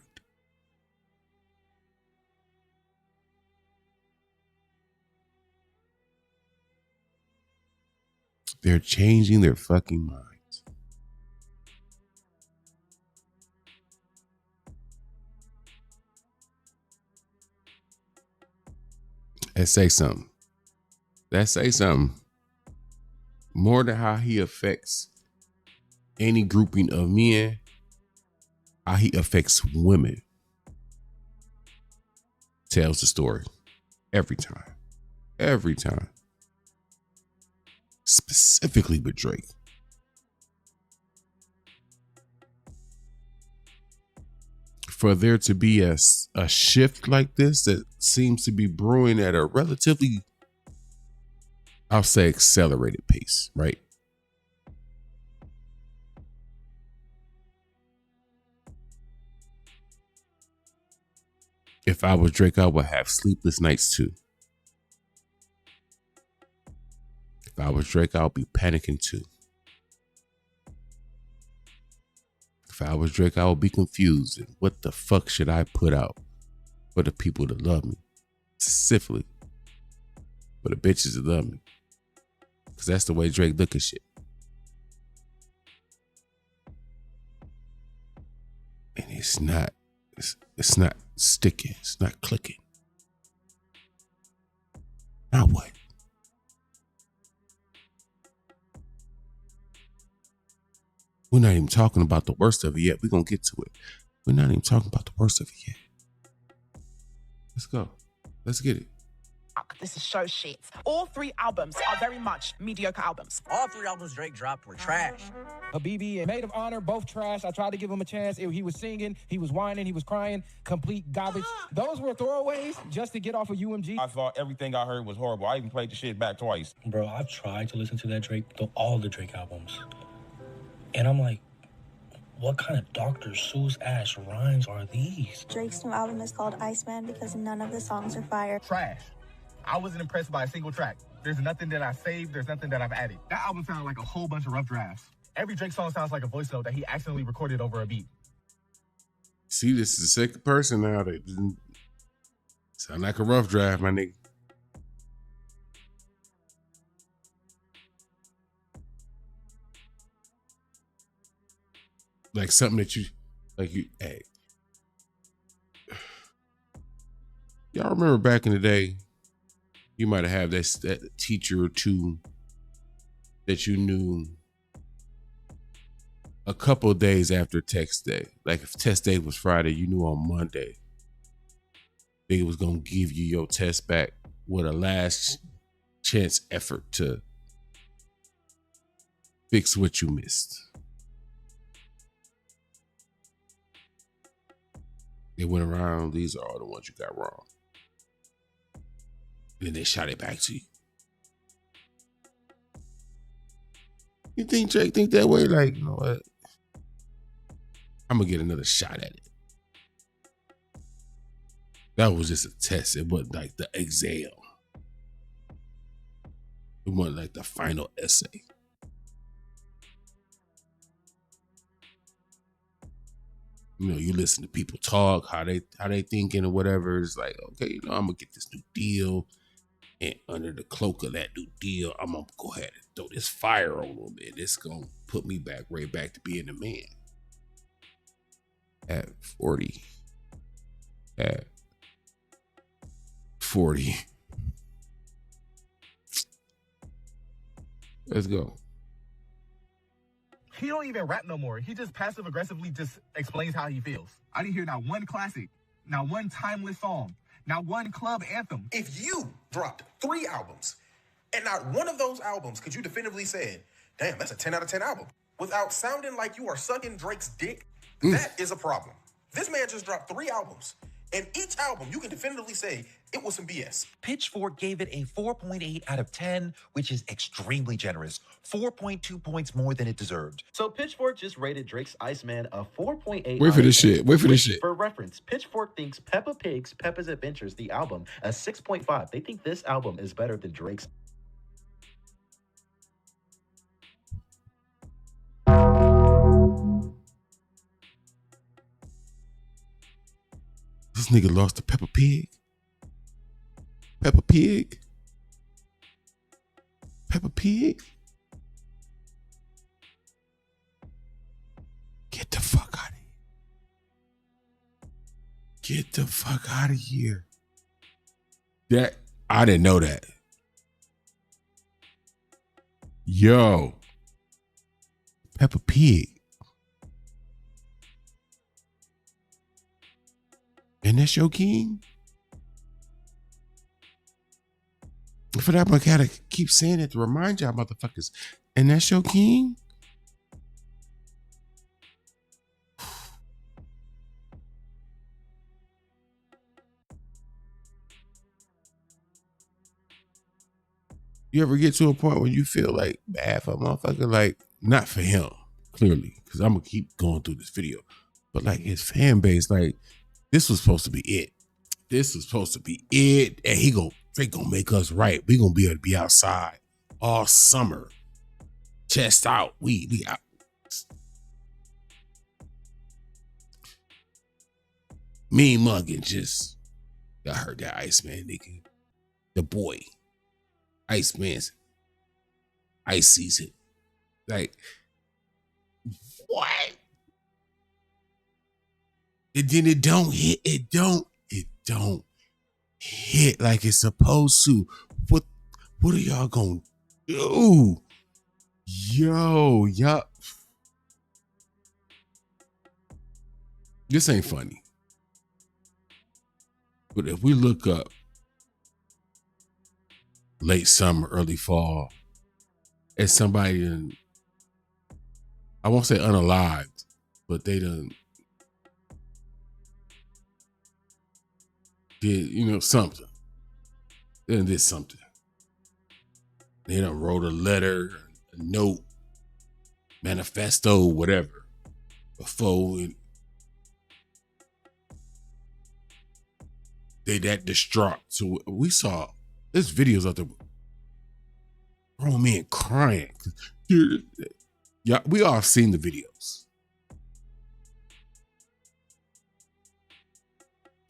They're changing their fucking minds. That say something. That say something. More than how he affects any grouping of men, how he affects women tells the story every time. Every time. Specifically with Drake. For there to be a shift like this that seems to be brewing at a relatively, I'll say, accelerated pace, right? If I was Drake, I would have sleepless nights too. If I was Drake, I would be panicking too. If I was Drake, I would be confused. And what the fuck should I put out for the people that love me? Specifically, for the bitches that love me. Because that's the way Drake look at shit. And it's not sticking. It's not clicking. Now what? We're not even talking about the worst of it yet. We're going to get to it. We're not even talking about the worst of it yet. Let's go. Let's get it. This is so shit. All 3 albums are very much mediocre albums. All 3 albums Drake dropped were trash. BB and Maid of Honor, both trash. I tried to give him a chance. He was singing, he was whining, he was crying. Complete garbage. Those were throwaways just to get off of UMG. I thought everything I heard was horrible. I even played the shit back twice. Bro, I've tried to listen to that Drake, all the Drake albums. And I'm like, what kind of Dr. Seuss ass rhymes are these? Drake's new album is called ICEMAN because none of the songs are fire. Trash. I wasn't impressed by a single track. There's nothing that I saved. There's nothing that I've added. That album sounded like a whole bunch of rough drafts. Every Drake song sounds like a voice note that he accidentally recorded over a beat. See, this is the second person now that didn't sound like a rough draft, my nigga. Like something that you, hey. Y'all remember back in the day, you might have that teacher or two that you knew a couple of days after test day. Like if test day was Friday, you knew on Monday they was going to give you your test back with a last chance effort to fix what you missed. They went around, these are all the ones you got wrong. And then they shot it back to you. You think Drake think that way? Like, you know what? I'm going to get another shot at it. That was just a test. It wasn't like the exam. It wasn't like the final essay. You know, you listen to people talk, how they thinking or whatever. It's like, okay, you know, I'm going to get this new deal. And under the cloak of that new deal, I'm going to go ahead and throw this fire on them. And it's going to put me back, right back to being a man. At 40. Let's go. He don't even rap no more. He just passive aggressively just explains how he feels. I didn't hear not one classic, not one timeless song, not one club anthem. If you dropped 3 albums and not one of those albums could you definitively say, damn, that's a 10 out of 10 album, without sounding like you are sucking Drake's dick, that is a problem. This man just dropped 3 albums, and each album you can definitively say it was some BS. Pitchfork gave it a 4.8 out of 10, which is extremely generous. 4.2 points more than it deserved. So Pitchfork just rated Drake's Iceman a 4.8. Wait for this shit. For reference, Pitchfork thinks Peppa Pig's Peppa's Adventures, the album, a 6.5. They think this album is better than Drake's. This nigga lost to Peppa Pig. Peppa Pig. Peppa Pig. Get the fuck out of here. Get the fuck out of here. That I didn't know that. Yo. Peppa Pig. And that's your king? For that, I gotta keep saying it to remind y'all motherfuckers. And that's your king? You ever get to a point where you feel like bad for a motherfucker? Like, not for him, clearly, because I'm gonna keep going through this video. But like his fan base, like, this was supposed to be it. This was supposed to be it. And they gonna make us right. We gonna be able to be outside all summer. Chest out. We out. Mean mugging just. I heard that Iceman nigga. The boy. Iceman's ice season. Like, what? And then it don't hit. It don't hit like it's supposed to. What are y'all gonna do? Yo. This ain't funny. But if we look up late summer, early fall, and somebody I won't say unalived, but they done did, something. They done did something. They done wrote a letter, a note, manifesto, whatever, before they that distraught. So we saw, there's videos out there, grown men crying. Yeah, we all seen the videos.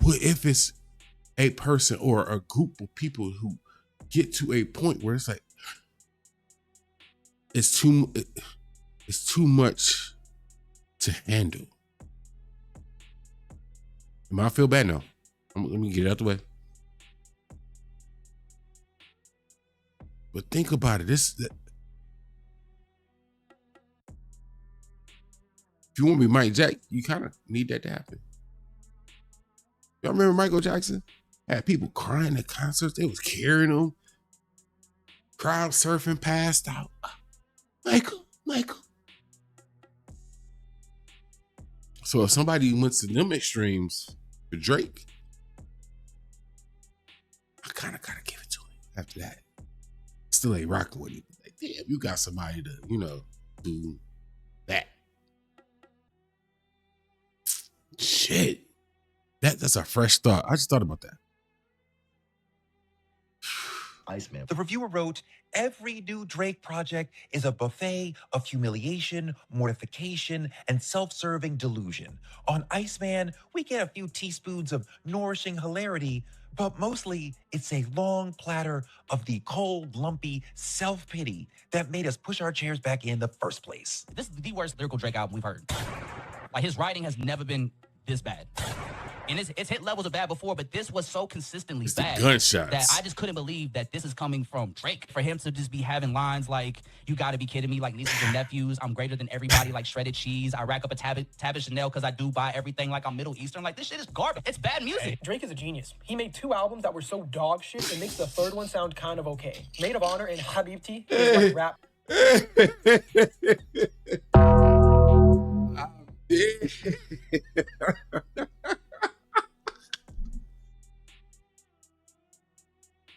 But if it's a person or a group of people who get to a point where it's like, it's too much to handle. I feel bad now. Let me get it out the way. But think about it. If you want to be Mike Jack, you kind of need that to happen. Y'all remember Michael Jackson? Had people crying at concerts. They was carrying them. Crowd surfing passed out. Michael. So if somebody went to them extremes for Drake, I kind of gotta give it to him after that. Still ain't rocking with him. Like, damn, you got somebody to, do that. Shit. That's a fresh thought. I just thought about that. ICEMAN. The reviewer wrote, every new Drake project is a buffet of humiliation, mortification, and self-serving delusion. On ICEMAN, we get a few teaspoons of nourishing hilarity, but mostly it's a long platter of the cold, lumpy self-pity that made us push our chairs back in the first place. This is the worst lyrical Drake album we've heard. Like, his writing has never been this bad. And it's hit levels of bad before, but this was so consistently bad that I just couldn't believe that this is coming from Drake. For him to just be having lines like, you gotta be kidding me, like nieces and nephews, I'm greater than everybody, like shredded cheese, I rack up a tab of Chanel because I do buy everything like I'm Middle Eastern. Like, this shit is garbage. It's bad music. Hey, Drake is a genius. He made 2 albums that were so dog shit, it makes the 3rd one sound kind of okay. Maid of Honor and Habibti is like rap.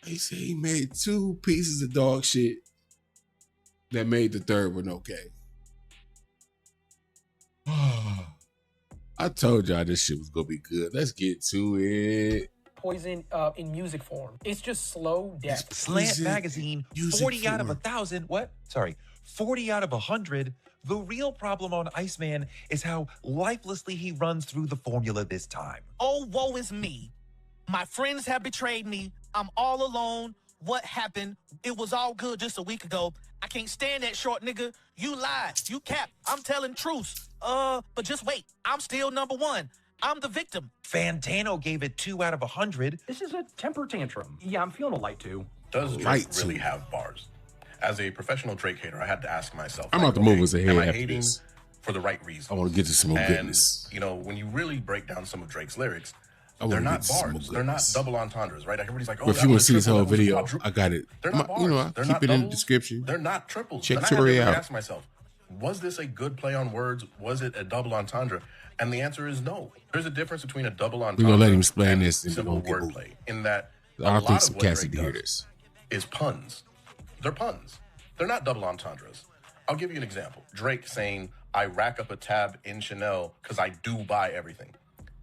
He said he made 2 pieces of dog shit that made the 3rd one okay. I told y'all this shit was gonna be good. Let's get to it. Poison in music form. It's just slow death. Slant Magazine, 40 out of 1,000. What? Sorry, 40 out of 100. The real problem on ICEMAN is how lifelessly he runs through the formula this time. Oh, woe is me. My friends have betrayed me. I'm all alone. What happened? It was all good just a week ago. I can't stand that short nigga. You lied. You capped. I'm telling truths. But just wait. I'm still number 1. I'm the victim. Fantano gave it 2 out of 100. This is a temper tantrum. Yeah, I'm feeling a light 2. Does Drake really have bars? As a professional Drake hater, I had to ask myself, I'm about to move us ahead am I after hating this. for the right reason? I want to get to some more goodness. When you really break down some of Drake's lyrics, they're not bars. They're not double entendres, right? Everybody's like, oh, But if you want to see this whole that was video, quadruple. I got it. They're not bars. I They're keep not it in the doubles. description. They're not triples. Check and I had to Tori really out. ask myself, was this a good play on words? Was it a double entendre? And the answer is no. There's a difference between a double entendre We're gonna let him explain and this and simple we're gonna get wordplay. In that, I don't think of some what cats Drake need to hear does this. is puns. They're puns. They're not double entendres. I'll give you an example. Drake saying, I rack up a tab in Chanel because I do buy everything.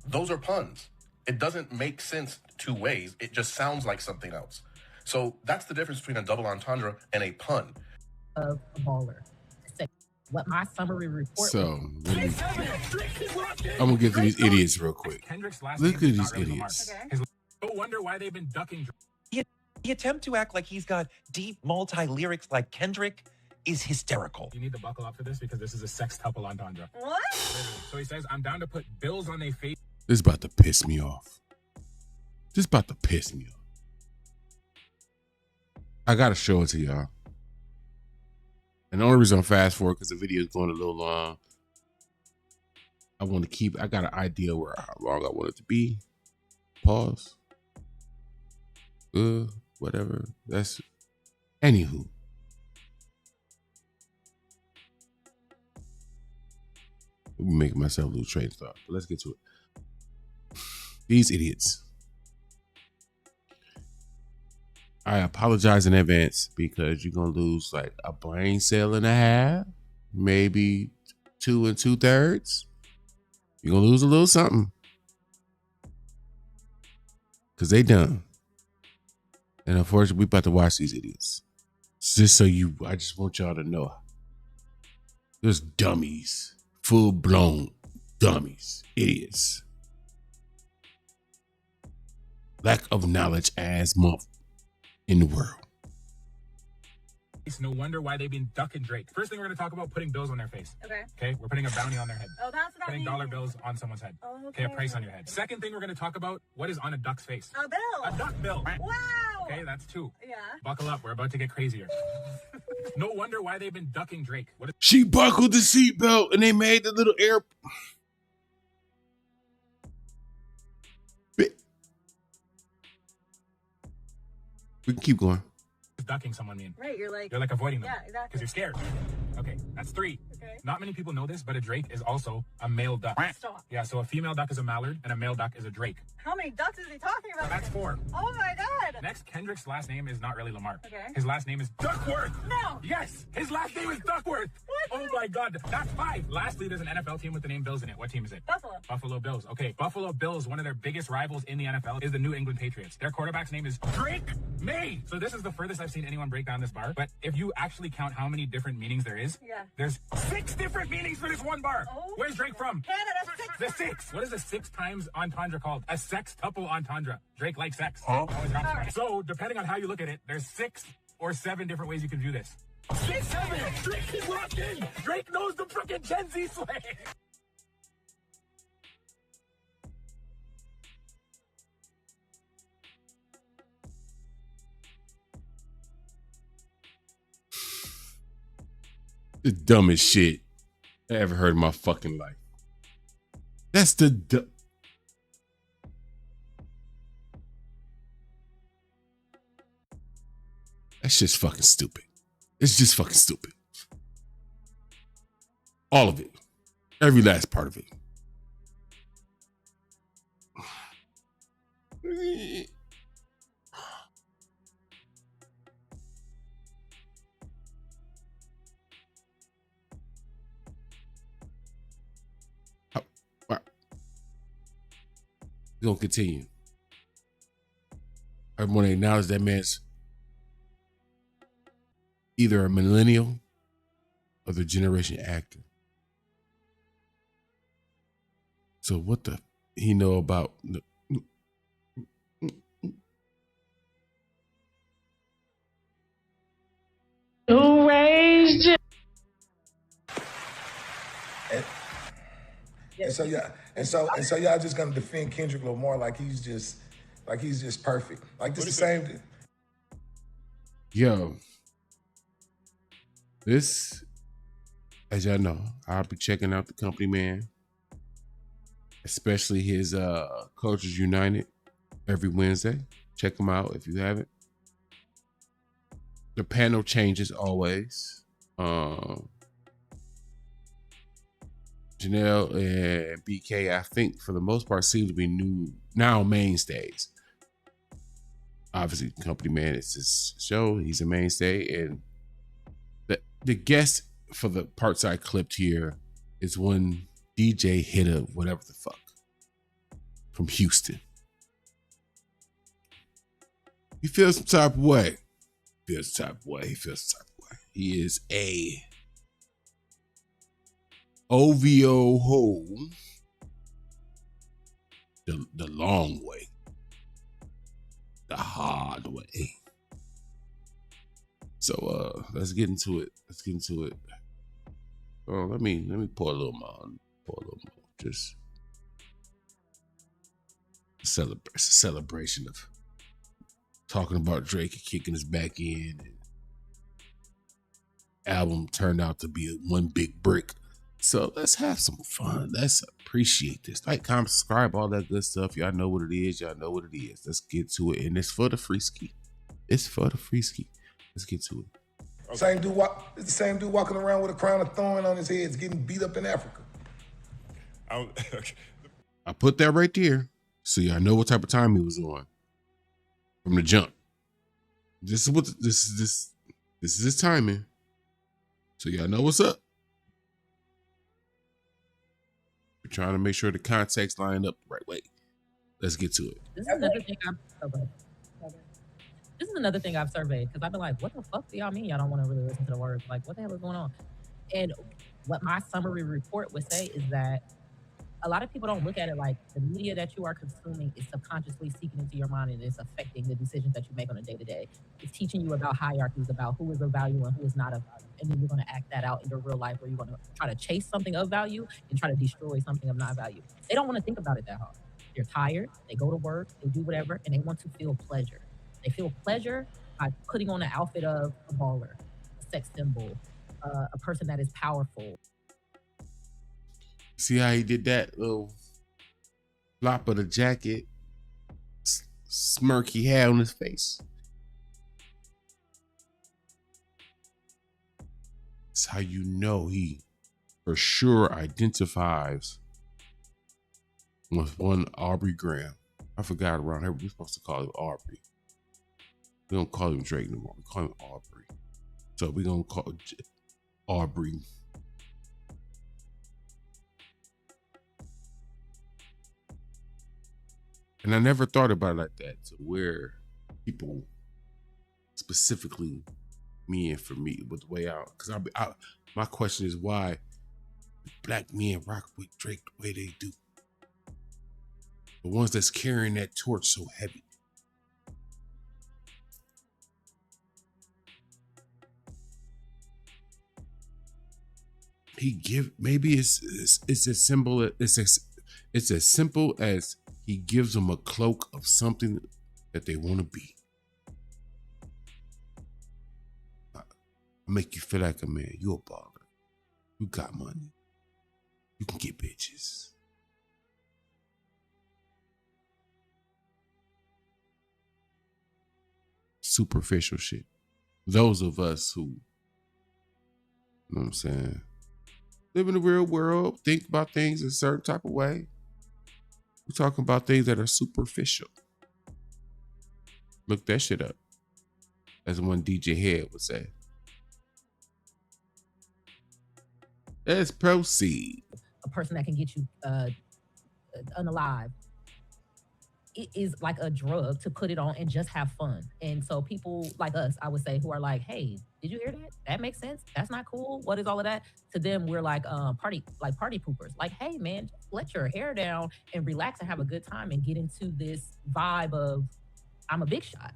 Those are puns. It doesn't make sense 2 ways. It just sounds like something else. So that's the difference between a double entendre and a pun. Of a baller. What my summary report So, I'm gonna get to these idiots real quick. Look at these idiots. No wonder why they've been ducking. The attempt to act like he's got deep multi-lyrics like Kendrick is hysterical. You need to buckle up for this because this is a sextuple entendre. What? So he says, I'm down to put bills on their face. This is about to piss me off. I gotta show it to y'all. And the only reason I'm fast forward because the video is going a little long. I got an idea how long I want it to be. Pause. Whatever. Anywho. I'm making myself lose train of thought. But let's get to it. These idiots. I apologize in advance because you're going to lose like a brain cell and a half, maybe 2 2/3. You're going to lose a little something. Because they done. And unfortunately, we about to watch these idiots. Just I just want y'all to know. There's dummies. Full-blown dummies. Idiots. Lack of knowledge as month in the world. It's no wonder why they've been ducking Drake. First thing we're going to talk about, putting bills on their face. Okay, we're putting a bounty on their head. Oh, that putting dollar bills on someone's head. Okay, a price on your head. Second thing we're going to talk about, what is on a duck's face? A bill. A duck bill. Wow. Okay, that's 2. Yeah. Buckle up, we're about to get crazier. No wonder why they've been ducking Drake. She buckled the seatbelt and they made the little air. We can keep going. Ducking someone mean? Right, you're like avoiding them. Yeah, exactly. Because you're scared. Okay, that's 3. Okay. Not many people know this, but a drake is also a male duck. Stop. Yeah, so a female duck is a mallard and a male duck is a drake. How many ducks is he talking about? That's 4. Oh my god. Next, Kendrick's last name is not really Lamar. Okay. His last name is Duckworth. No. Yes, his last name is Duckworth. What? Oh my god, that's 5. Lastly, there's an NFL team with the name Bills in it. What team is it? Buffalo. Buffalo Bills. Okay, Buffalo Bills, one of their biggest rivals in the NFL is the New England Patriots. Their quarterback's name is Drake May. So this is the furthest I've seen anyone break down this bar. But if you actually count how many different meanings there is, there's 6 different meanings for this one bar. Oh. Where's Drake from? Canada. 6. The 6. What is a 6 times entendre called? A sextuple entendre. Drake likes sex. Huh? So depending on how you look at it, there's 6 or 7 different ways you can view this. 6, 7. Drake is locked in. Drake knows the frickin' Gen Z slang. The dumbest shit I ever heard in my fucking life. That's the That's just fucking stupid. It's just fucking stupid. All of it. Every last part of it. We're gonna continue. I want to acknowledge that man's either a millennial or the generation actor. So what the he know about Who raised you? And so y'all just gonna defend Kendrick Lamar like he's just perfect. Like this is the same. Yo, this, as y'all know, I'll be checking out the company man, especially his Cultures United every Wednesday. Check them out if you haven't. The panel changes always. Janelle and BK, I think for the most part, seem to be new now mainstays. Obviously, company man, it's his show. He's a mainstay, and the guest for the parts I clipped here is one DJ Hitter, whatever the fuck, from Houston. He feels some type of way. He feels some type of way. He is a OVO hole the long way, the hard way. So let's get into it. Oh, let me pour a little more. Just a celebration of talking about Drake and kicking us back in. Album turned out to be one big brick. So let's have some fun. Let's appreciate this. Like, comment, subscribe, all that good stuff. Y'all know what it is. Let's get to it. And it's for the free ski. Let's get to it. Okay. It's the same dude walking around with a crown of thorn on his head, getting beat up in Africa. I put that right there so y'all know what type of time he was on from the jump. This is his timing. So y'all know what's up. We're trying to make sure the context lined up the right way. Let's get to it. This is another thing I've surveyed because I've been like, what the fuck do y'all mean y'all don't want to really listen to the words? Like, what the hell is going on? And what my summary report would say is that a lot of people don't look at it like the media that you are consuming is subconsciously seeping into your mind and it's affecting the decisions that you make on a day-to-day. It's teaching you about hierarchies, about who is of value and who is not of value. And then you're going to act that out in your real life where you're going to try to chase something of value and try to destroy something of not value. They don't want to think about it that hard. They're tired, they go to work, they do whatever, and they want to feel pleasure. They feel pleasure by putting on the outfit of a baller, a sex symbol, a person that is powerful. See how he did that little flop of the jacket, smirk he had on his face? It's how you know he for sure identifies with one Aubrey Graham. I forgot around here we're supposed to call him Aubrey. We don't call him Drake no more. We call him Aubrey. So we're going to call Aubrey. And I never thought about it like that, to where people, specifically me and for me, with the way out. Because my question is why black men rock with Drake the way they do. The ones that's carrying that torch so heavy. Maybe it's as simple as he gives them a cloak of something that they want to be. I'll make you feel like a man. You a baller. You got money. You can get bitches. Superficial shit. Those of us who, you know what I'm saying, live in the real world, think about things in a certain type of way. We're talking about things that are superficial. Look that shit up. As one DJ Head would say. Let's proceed. A person that can get you unalive. It is like a drug to put it on and just have fun. And so people like us, I would say, who are like, hey, did you hear that? That makes sense. That's not cool. What is all of that? To them, we're like party poopers. Like, hey man, just let your hair down and relax and have a good time and get into this vibe of I'm a big shot.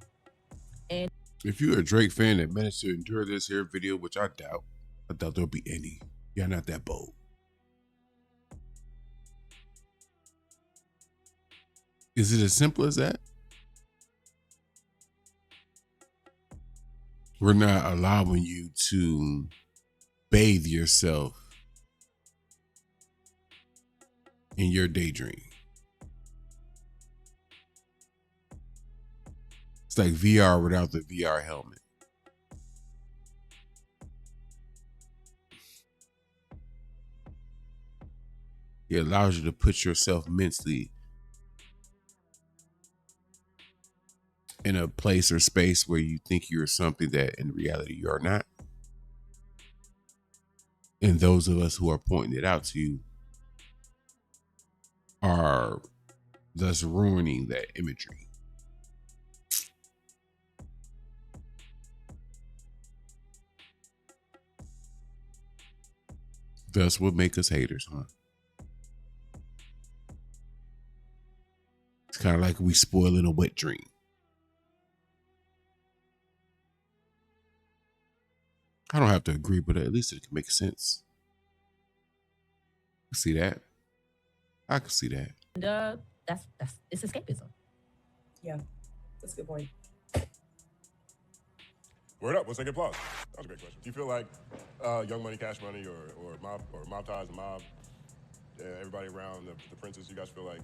And if you're a Drake fan that managed to endure this here video, which I doubt there'll be any. Y'all not that bold. Is it as simple as that? We're not allowing you to bathe yourself in your daydream. It's like VR without the VR helmet. It allows you to put yourself mentally in a place or space where you think you're something that in reality you are not. And those of us who are pointing it out to you are thus ruining that imagery. Thus what make us haters, huh? It's kind of like we spoiling a wet dream. I don't have to agree, but at least it can make sense. I see that. I can see that. And that's it's escapism. Yeah, that's a good point. Word up, what's second applause? That was a great question. Do you feel like Young Money, Cash Money, or Mob Ties and Mob, everybody around the Princes, you guys feel like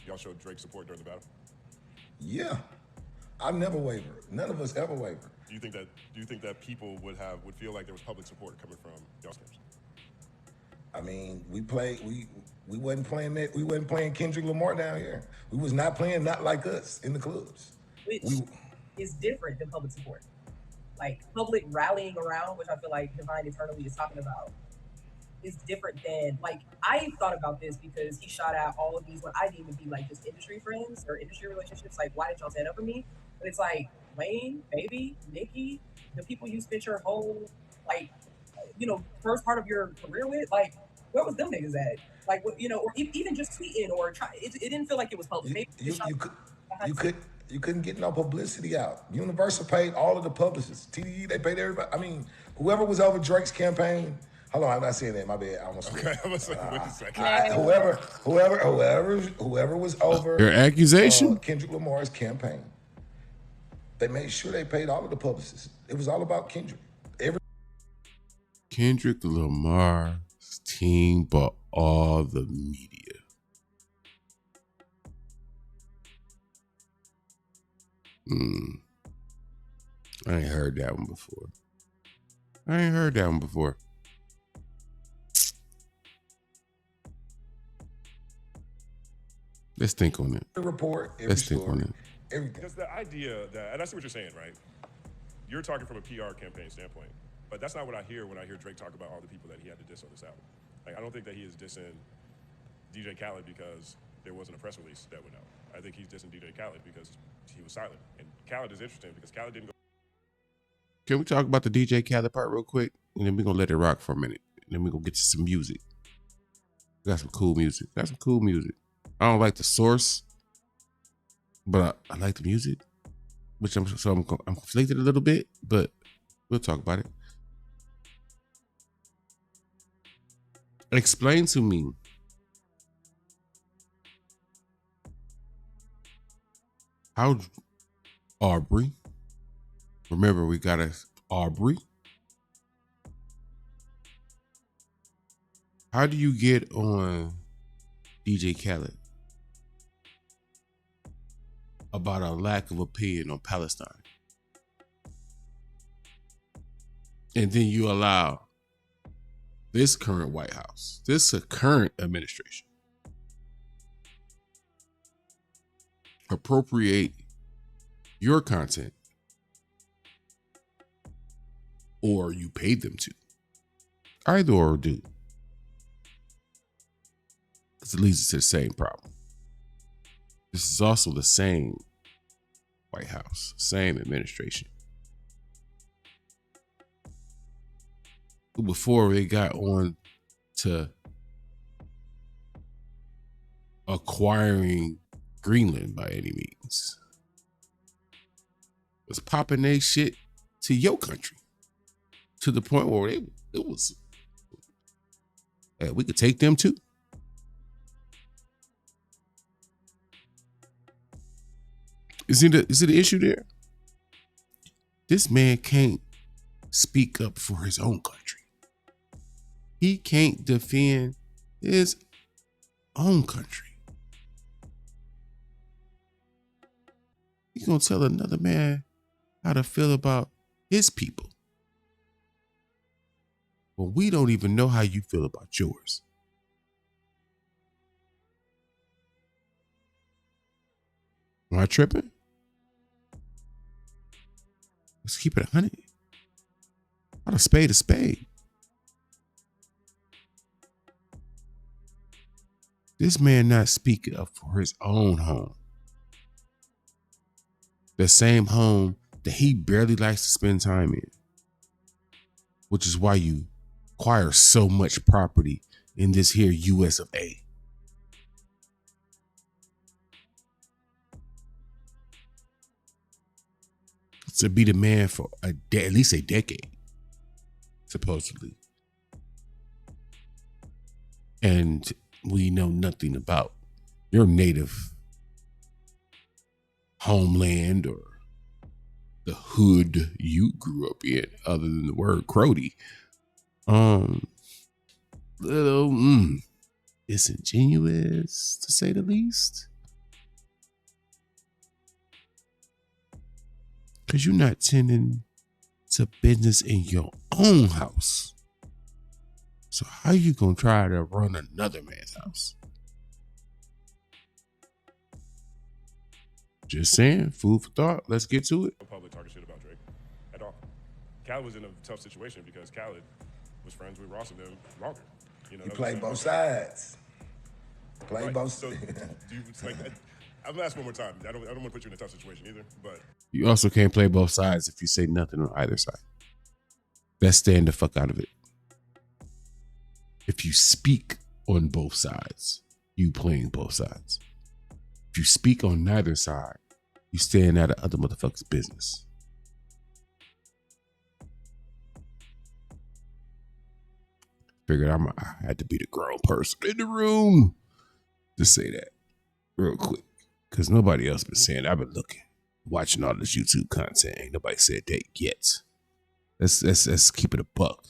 y'all showed Drake support during the battle? Yeah, I never waver. None of us ever waver. Do you think that people would feel like there was public support coming from y'all games? I mean, we wasn't playing that. We wasn't playing Kendrick Lamar down here. We was not playing Not Like Us in the clubs. Which is different than public support. Like public rallying around, which I feel like Divine Eternally is talking about, is different than, like, I thought about this because he shot out all of these what I deem to be like just industry friends or industry relationships. Like, why didn't y'all stand up for me? But it's like Wayne, Baby, Nicki, the people you spent your whole, like, first part of your career with, like, where was them niggas at? Like, you know, or even just tweeting or try. It didn't feel like it was public. Maybe You couldn't get no publicity out. Universal paid all of the publishers. TDE, they paid everybody. I mean, whoever was over Drake's campaign. Hold on, I'm not saying that. My bad. I almost. Okay, I'm gonna say, wait a second. Whoever was over your accusation, Kendrick Lamar's campaign. They made sure they paid all of the publicists. It was all about Kendrick. Kendrick Lamar's team bought all the media. I ain't heard that one before. Let's think on it. Let's think on it. Because the idea that, and I see what you're saying, right? You're talking from a PR campaign standpoint, but that's not what I hear when I hear Drake talk about all the people that he had to diss on this album. Like, I don't think that he is dissing DJ Khaled because there wasn't a press release that went out. I think he's dissing DJ Khaled because he was silent. And Khaled is interesting because Khaled didn't go. Can we talk about the DJ Khaled part real quick? And then we're going to let it rock for a minute. And then we're going to get to some music. We got some cool music. I don't like the source, but I like the music, which I'm conflicted a little bit, but we'll talk about it. Explain to me how Aubrey, remember we got a Aubrey. How do you get on DJ Khaled about a lack of opinion on Palestine? And then you allow this current White House, this current administration, appropriate your content, or you paid them to. Either or do. Because it leads to the same problem. This is also the same White House, same administration. Before they got on to acquiring Greenland by any means, was popping their shit to your country to the point where it was, we could take them too. Is it an issue there? This man can't speak up for his own country. He can't defend his own country. He's gonna tell another man how to feel about his people. Well, we don't even know how you feel about yours. Am I tripping? Let's keep it 100. Not a spade a spade. This man not speaking up for his own home. The same home that he barely likes to spend time in. Which is why you acquire so much property in this here US of A. To be the man for at least a decade, supposedly. And we know nothing about your native homeland or the hood you grew up in, other than the word Crody. Little disingenuous, to say the least. Because you're not tending to business in your own house. So how you gonna try to run another man's house? Just saying, food for thought. Let's get to it. No public talking shit about Drake at all. Khaled was in a tough situation because Khaled was friends with Ross and them longer. You know, he played both sides. Played both sides. So, I'm gonna ask one more time. I don't want to put you in a tough situation either, but you also can't play both sides if you say nothing on either side. Let's stand the fuck out of it. if you speak on both sides, you playing both sides. If you speak on neither side, you staying out of other motherfuckers' business. Figured I had to be the grown person in the room to say that real quick. Because nobody else been saying it. I've been looking, watching all this YouTube content. Ain't nobody said that yet. Let's keep it a buck.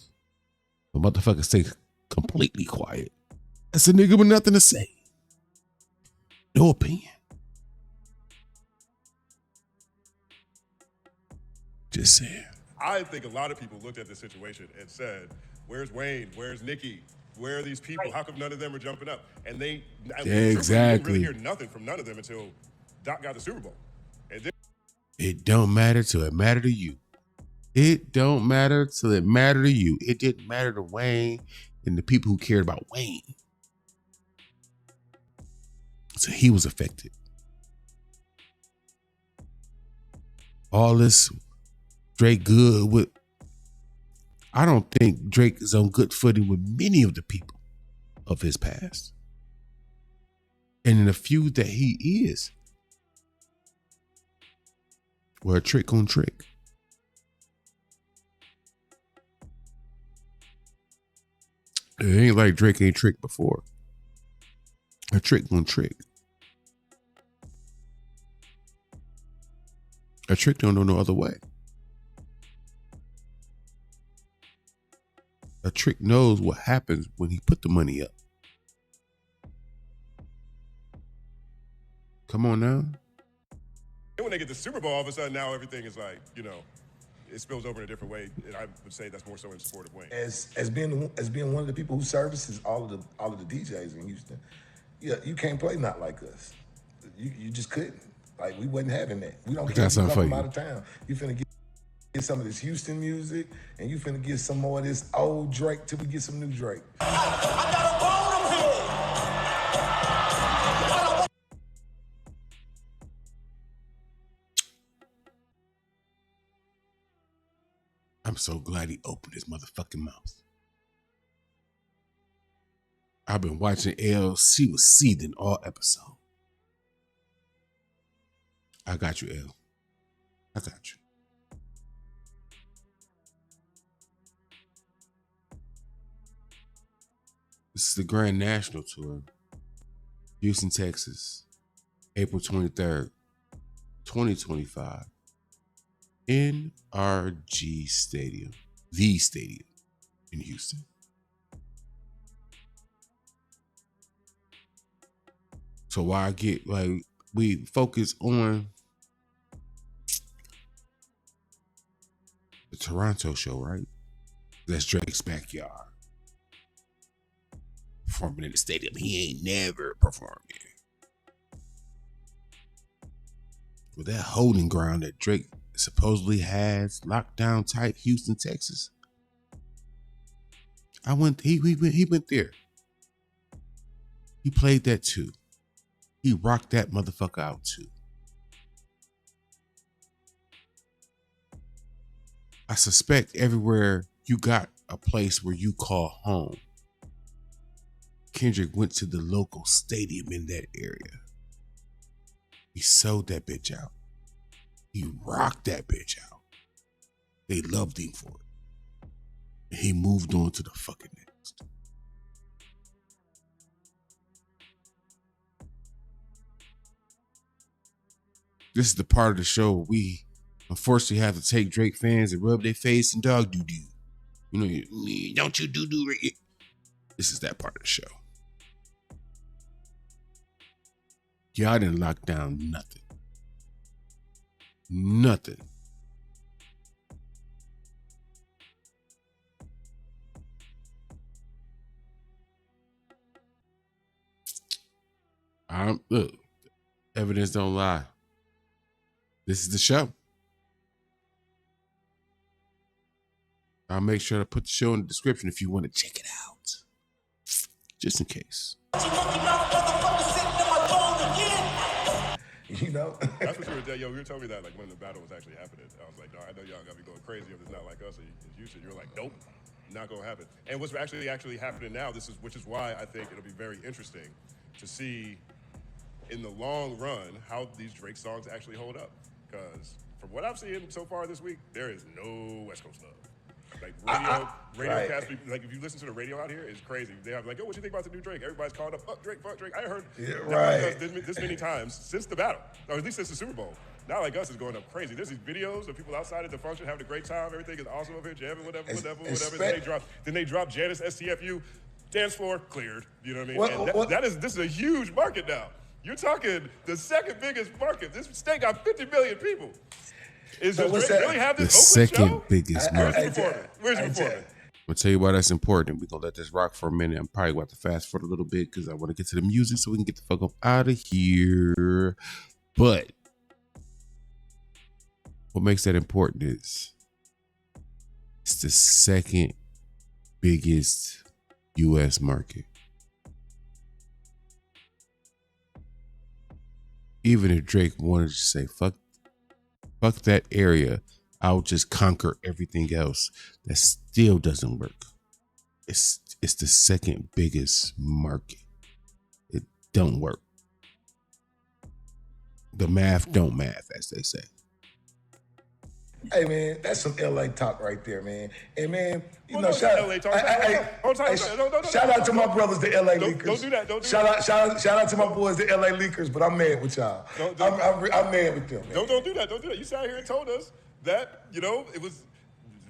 The motherfuckers stay completely quiet. That's a nigga with nothing to say. No opinion. Just saying. I think a lot of people looked at this situation and said, where's Wayne? Where's Nicki? Where are these people? How come none of them are jumping up? And they exactly didn't really hear nothing from none of them until Doc got the Super Bowl. And then it don't matter till it matter to you. It don't matter till it matter to you. It didn't matter to Wayne and the people who cared about Wayne. So he was affected. All this Drake good with, I don't think Drake is on good footing with many of the people of his past. And in the few that he is, well, trick on trick. It ain't like Drake ain't tricked before. A trick on trick. A trick don't know no other way. A trick knows what happens when he put the money up. Come on now. And when they get the Super Bowl, all of a sudden now everything is like, it spills over in a different way. And I would say that's more so in support of Wayne. As being one of the people who services all of the DJs in Houston, yeah, you can't play Not Like Us. You just couldn't. Like, we wasn't having that. We don't care if you come from out of town. You finna get some of this Houston music, and you finna get some more of this old Drake till we get some new Drake. I'm so glad he opened his motherfucking mouth. I've been watching L. She was seething all episode. I got you, L. I got you. This is the Grand National Tour. Houston, Texas. April 23rd, 2025. NRG Stadium. The stadium in Houston. So why I get, we focus on the Toronto show, right? That's Drake's backyard. Performing in the stadium he ain't never performed in. With that holding ground that Drake supposedly has locked down tight, Houston, Texas. He went there. He played that too. He rocked that motherfucker out too. I suspect everywhere you got a place where you call home, Kendrick went to the local stadium in that area. He sold that bitch out. He rocked that bitch out. They loved him for it. And he moved on to the fucking next. This is the part of the show where we unfortunately have to take Drake fans and rub their face in dog doo-doo. Don't you doo-doo. This is that part of the show. Y'all didn't lock down nothing. Nothing. Look, evidence don't lie. This is the show. I'll make sure to put the show in the description if you want to check it out. Just in case. You know? That's what you were, you were telling me that when the battle was actually happening. I was like, no, I know y'all got to be going crazy if it's Not Like Us in Houston. You were like, nope. not gonna happen. And what's actually happening now, which is why I think it'll be very interesting to see in the long run how these Drake songs actually hold up. Because from what I've seen so far this week, there is no West Coast love. Like radio cast, like if you listen to the radio out here, it's crazy. They have like, oh, what you think about the new Drake? Everybody's calling up, fuck Drake. I heard this many times since the battle, or at least since the Super Bowl. Not like us is going up crazy. There's these videos of people outside at the function having a great time. Everything is awesome over here, jamming, whatever. Then they drop Janice STFU, dance floor cleared. You know what I mean? This is a huge market now. You're talking the second biggest market. This state got 50 million people. Does Drake really have this the open second show? biggest market. Where's your performance? I'll tell you why that's important. We're going to let this rock for a minute. I'm probably going to fast forward a little bit because I want to get to the music so we can get the fuck up out of here. But what makes that important is it's the second biggest U.S. market. Even if Drake wanted to say, fuck that area, I'll just conquer everything else, that still doesn't work. It's the second biggest market. It don't work. The math don't math, as they say. Hey man, that's some LA talk right there, man. And man, shout out to my brothers, the LA Leakers. Don't do that. Shout out to my boys, the LA Leakers. But I'm mad with y'all. I'm mad with them. Man. Don't do that. Don't do that. You sat here and told us that it was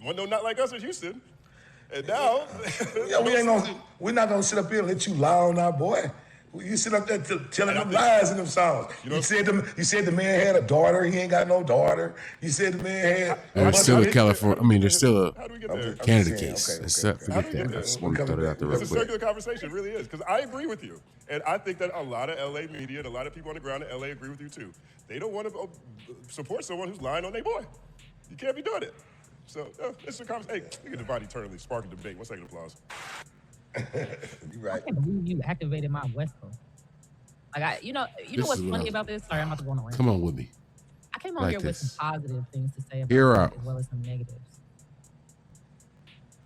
not like us in Houston, and now we're not gonna sit up here and let you lie on our boy. You sit up there telling them lies in them songs. You said the man had a daughter. He ain't got no daughter. You said the man had. There's still a California. I mean, there's still a Canada case. Forget that. I just want to throw that out there real quick. It's a circular conversation. It really is. Because I agree with you. And I think that a lot of LA media and a lot of people on the ground in LA agree with you too. They don't want to support someone who's lying on their boy. You can't be doing it. So it's a conversation. Hey, we can divide eternally. Spark a debate. 1 second applause. You're right. I can't believe you activated my West Coast. Like you know what's funny about this? Sorry, I'm about to go on a rant. Come on with me. I came on here with some positive things to say about it as well as some negatives.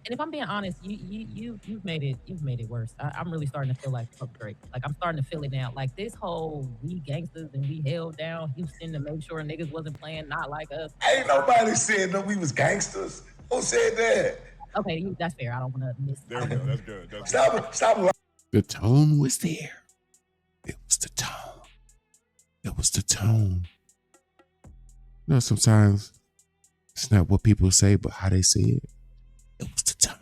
And if I'm being honest, you've made it worse. I'm really starting to feel like fuck Drake. Like I'm starting to feel it now. Like this whole we gangsters and we held down Houston to make sure niggas wasn't playing not like us. Ain't nobody said no we was gangsters. Who said that? Okay, that's fair. I don't want to miss. There we go. That's good. Stop. The tone was there. It was the tone. It was the tone. Sometimes it's not what people say, but how they say it. It was the tone.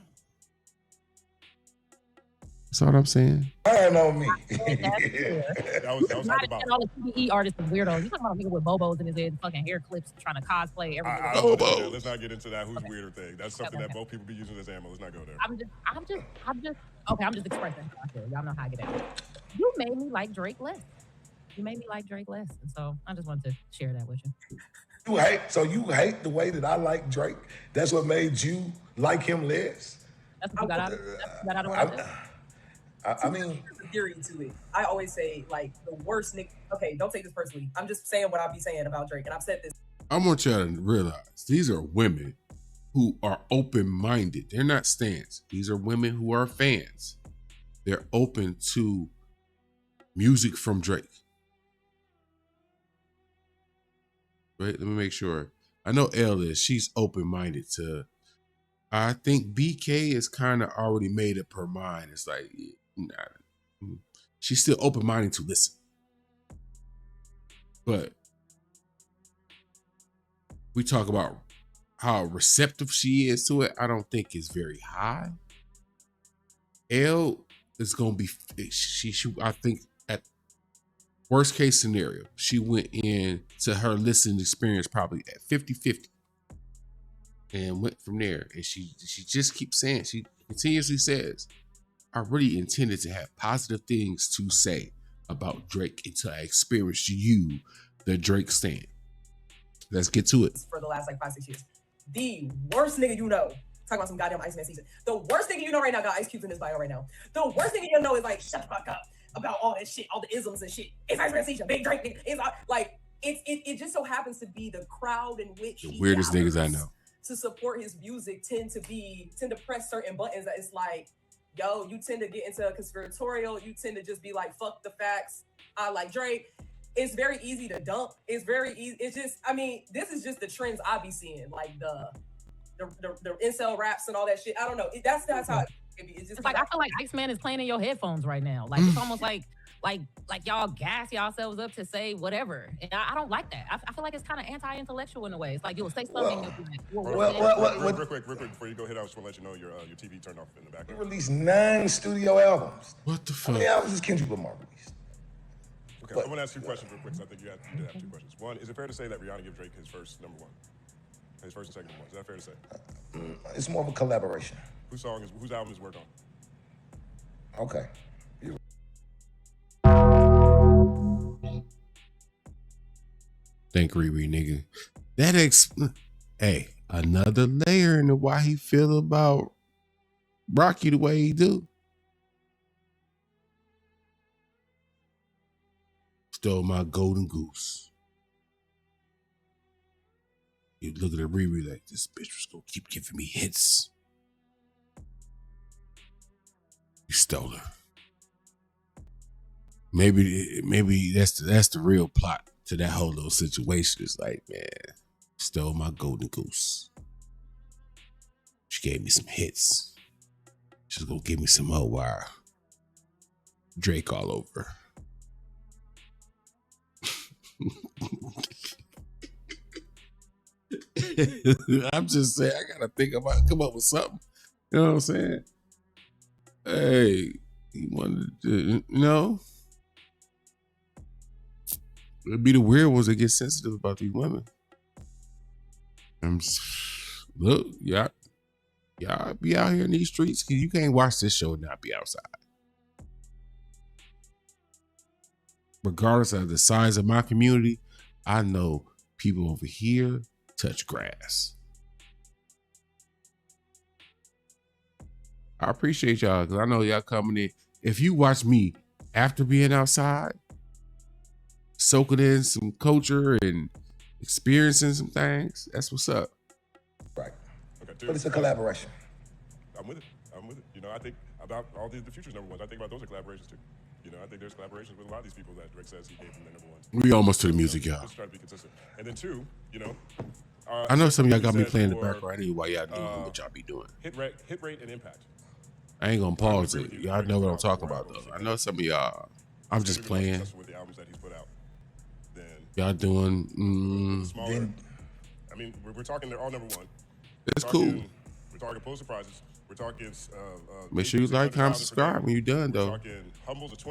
That's all I'm saying. Burn on me. That was not about all the TDE artists and weirdos. You talking about a nigga with bobos in his head, fucking hair clips, trying to cosplay everything. Let's not get into that who's weirder thing. That's something that both people be using as ammo. Let's not go there. I'm just expressing how I feel. Y'all know how I get out. You made me like Drake less. And so I just wanted to share that with you. You hate the way that I like Drake. That's what made you like him less. That's what you got out of what I did. I mean, there's a theory to it. I always say like the worst nigga. Okay, don't take this personally. I'm just saying what I be saying about Drake, and I've said this. I want y'all to realize these are women who are open-minded. They're not stans. These are women who are fans. They're open to music from Drake. Right? Let me make sure. I know Elle is. She's open-minded to. I think BK is kind of already made up her mind. It's like, nah. She's still open-minded to listen. But we talk about how receptive she is to it. I don't think it's very high. Elle is going to be, I think at worst case scenario, she went in to her listening experience probably at 50-50 and went from there. And she just keeps saying, she continuously says, I really intended to have positive things to say about Drake until I experienced you, the Drake stan. Let's get to it. For the last like 5-6 years. The worst nigga you know, talking about some goddamn ICEMAN season. The worst nigga you know right now got Ice Cubes in his bio right now. The worst nigga you know is like, shut the fuck up about all that shit, all the isms and shit. It's ICEMAN season, big Drake nigga. It's like, it just so happens to be the crowd in which the weirdest niggas I know. to support his music tend to press certain buttons that it's like, yo, you tend to get into a conspiratorial, you tend to just be like, fuck the facts, I like Drake. It's very easy to dump. It's very easy. It's just, I mean, this is just the trends I be seeing, like the incel raps and all that shit. I don't know. That's how it be. It's just like I feel like ICEMAN is playing in your headphones right now. Like it's almost like y'all gas yourselves up to say whatever, and I don't like that. I feel like it's kind of anti-intellectual in a way. It's like you'll say something. Real quick, before you go ahead, I just want to let you know your TV turned off in the background. He released 9 studio albums. What the fuck? How many albums has Kendrick Lamar released? Okay, I want to ask 2 questions real quick, because I think you did have 2 questions. One, is it fair to say that Rihanna gave Drake his first number 1? His first and second number 1. Is that fair to say? It's more of a collaboration. Whose album is worked on? Okay. Think Riri, nigga. Hey, another layer into why he feel about Rocky the way he do. Stole my golden goose. You look at Riri like, this bitch was gonna keep giving me hits. You stole her. Maybe that's the real plot to that whole little situation. It's like, man, stole my golden goose. She gave me some hits. She's gonna give me some more wire. Drake all over. I'm just saying, I gotta come up with something. You know what I'm saying? Hey, he wanted to, it'd be the weird ones that get sensitive about these women. Look, y'all be out here in these streets, because you can't watch this show and not be outside. Regardless of the size of my community, I know people over here touch grass. I appreciate y'all, because I know y'all coming in. If you watch me after being outside, soaking in some culture and experiencing some things, that's what's up. Right. Okay, but it's a collaboration. I'm with it. I think about all the Future's number 1s. I think about those are collaborations too. I think there's collaborations with a lot of these people that Drake says he gave them their number 1s. We almost to the music, y'all. Just try to be consistent. And then 2, I know some of y'all got me playing in the background. I need why y'all doing what y'all be doing. Hit rate and impact. I ain't gonna pause it. Y'all know what I'm talking about, though. I know some of y'all. I'm just playing. With the albums that he's put out, then y'all doing. Smaller. I mean, we're talking. They're all number 1. It's cool. We're talking Pull Surprises. We're talking. Make sure you like, comment, subscribe when you're done, though.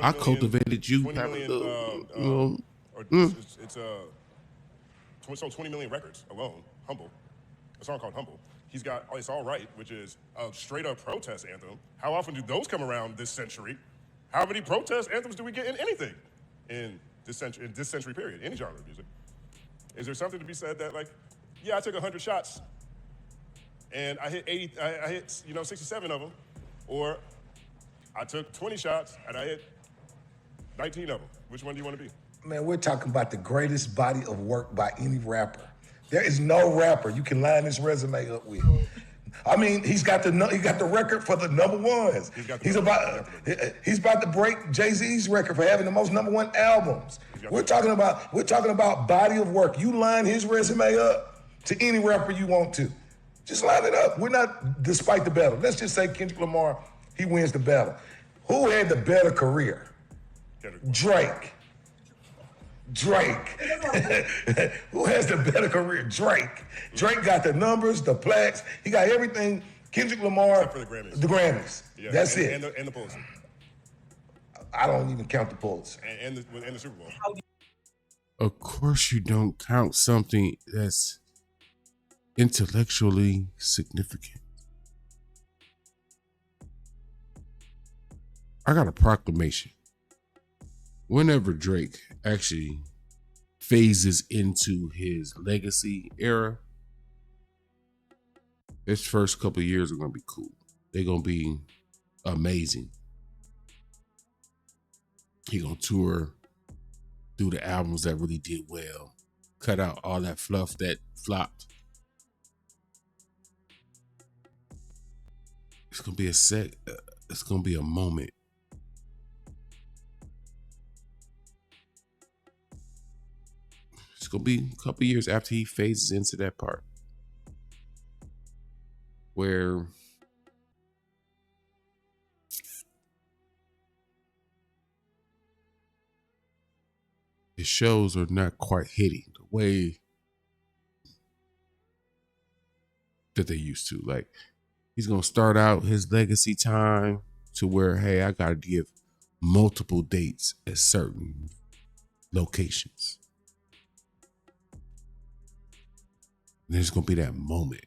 I cultivated you. It's sold 20 million records alone. Humble, a song called Humble. He's got It's All Right, which is a straight up protest anthem. How often do those come around this century? How many protest anthems do we get in anything in this century period, any genre of music? Is there something to be said that, like, yeah, I took 100 shots and I hit 67 of them, or I took 20 shots and I hit 19 of them. Which one do you want to be? Man, we're talking about the greatest body of work by any rapper. There is no rapper you can line this resume up with. I mean, he's got the record for the number 1s. He's about to break Jay-Z's record for having the most number 1 albums. We're talking about body of work. You line his resume up to any rapper you want to. Just line it up. We're not, despite the battle. Let's just say Kendrick Lamar, he wins the battle. Who had the better career? Drake. Who has the better career? Drake. Drake got the numbers, the plaques. He got everything. Kendrick Lamar, except for the Grammys. Yeah, that's it. And the Pulitzer. I don't even count the Pulitzer. And the Super Bowl. Of course you don't count something that's intellectually significant. I got a proclamation. Whenever Drake actually phases into his legacy era, his first couple of years are going to be cool. They're going to be amazing. He's going to tour through the albums that really did well, cut out all that fluff that flopped, It's gonna be it's gonna be a moment. It's gonna be a couple years after he phases into that part where his shows are not quite hitting the way that they used to. Like, he's gonna start out his legacy time to where, hey, I gotta give multiple dates at certain locations. And there's gonna be that moment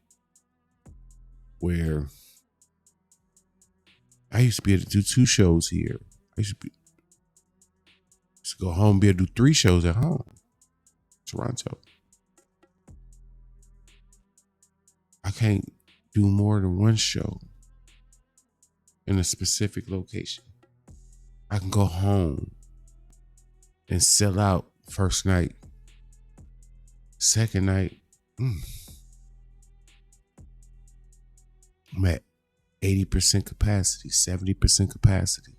where I used to be able to do 2 shows here. I used to go home and be able to do 3 shows at home. Toronto. I can't do more than 1 show in a specific location. I can go home and sell out first night. Second night, I'm at 80% capacity, 70% capacity.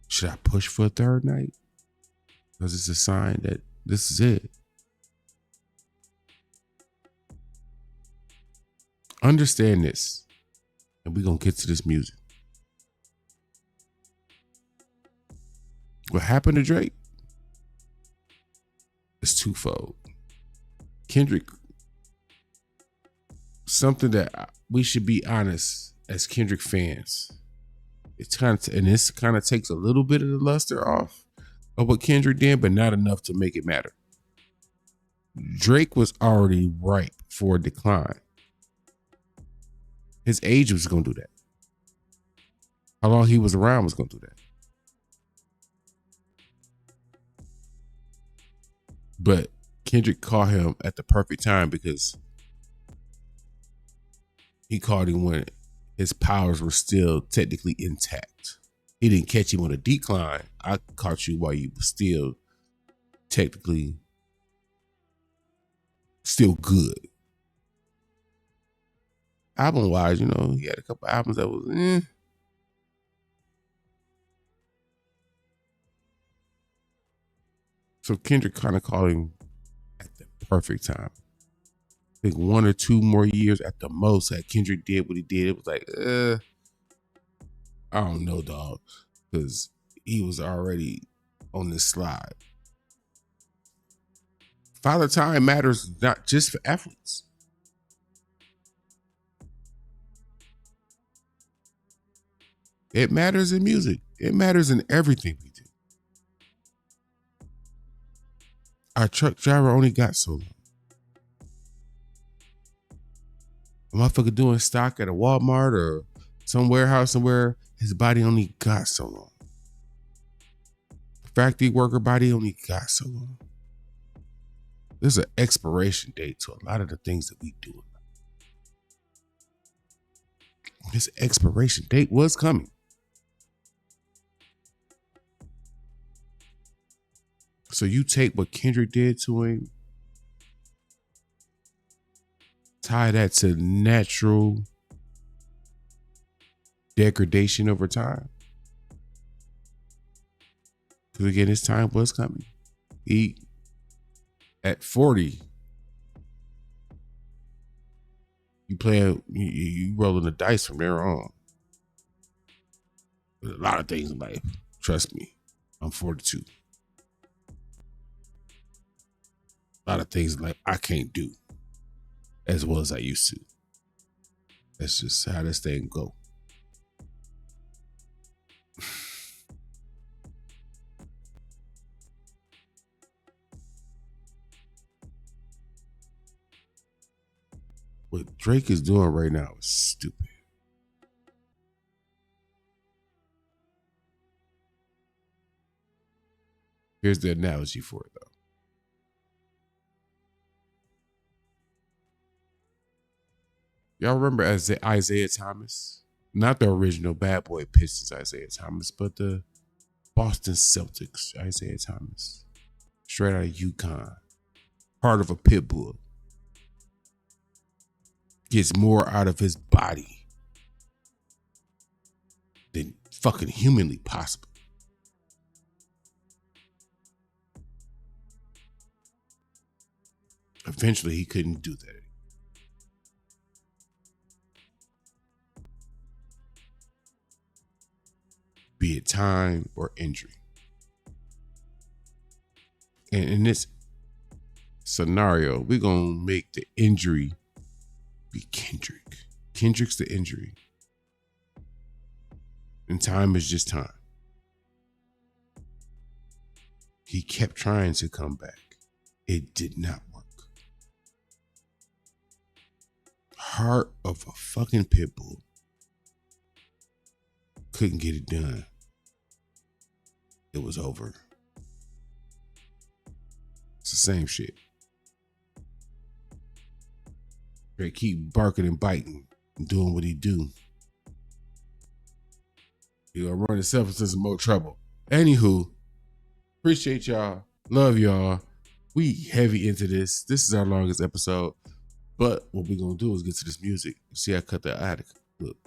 Should I push for a third night? Because it's a sign that this is it. Understand this, and we're going to get to this music. What happened to Drake is twofold. Kendrick, something that we should be honest as Kendrick fans. It's kind of, and this kind of takes a little bit of the luster off of what Kendrick did, but not enough to make it matter. Drake was already ripe for a decline. His age was going to do that. How long he was around was going to do that. But Kendrick caught him at the perfect time because he caught him when his powers were still technically intact. He didn't catch him on a decline. I caught you while you were still technically still good. Album-wise, you know, he had a couple albums that was So Kendrick kind of caught him at the perfect time. I think 1 or 2 more years at the most that Kendrick did what he did. It was like, I don't know, dog. Because he was already on this slide. Father Time matters not just for athletes. It matters in music. It matters in everything we do. Our truck driver only got so long. A motherfucker doing stock at a Walmart or some warehouse somewhere, his body only got so long. Factory worker body only got so long. There's an expiration date to a lot of the things that we do. This expiration date was coming. So you take what Kendrick did to him, tie that to natural degradation over time. Because again, his time was coming. He, at 40, you rolling the dice from there on. There's a lot of things in life. Trust me, I'm 42. A lot of things like I can't do as well as I used to. That's just how this thing go. What Drake is doing right now is stupid. Here's the analogy for it, though. Y'all remember Isaiah Thomas? Not the original Bad Boy Pistons Isaiah Thomas, but the Boston Celtics Isaiah Thomas. Straight out of UConn. Part of a pit bull. Gets more out of his body fucking humanly possible. Eventually, he couldn't do that. Be it time or injury. And in this scenario, we're going to make the injury be Kendrick. Kendrick's the injury. And time is just time. He kept trying to come back. It did not work. Heart of a fucking pit bull. Couldn't get it done. It was over. It's the same shit. They keep barking and biting and doing what he do. He gonna run himself into some more trouble. Anywho, appreciate y'all. Love y'all. We heavy into this. This is our longest episode. But what we're gonna do is get to this music. See, I cut the attic. Look,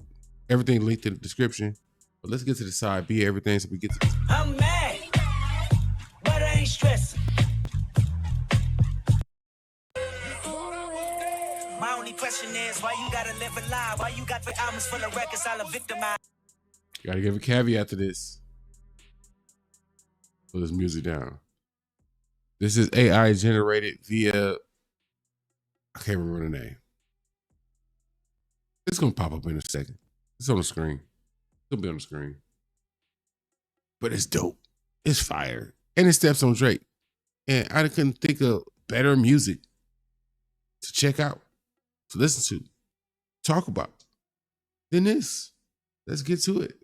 everything linked in the description. But let's get to the side B, everything, so we get to this. I'm mad, but I ain't stressing. My only question is, why you gotta live a lie? Why you got the albums full of records all victimized? Gotta give a caveat to this. Put this music down. This is AI generated via, I can't remember the name. It's gonna pop up in a second. It's on the screen. It'll be on the screen. But it's dope. It's fire. And it steps on Drake. And I couldn't think of better music to check out, to listen to, talk about than this. Let's get to it.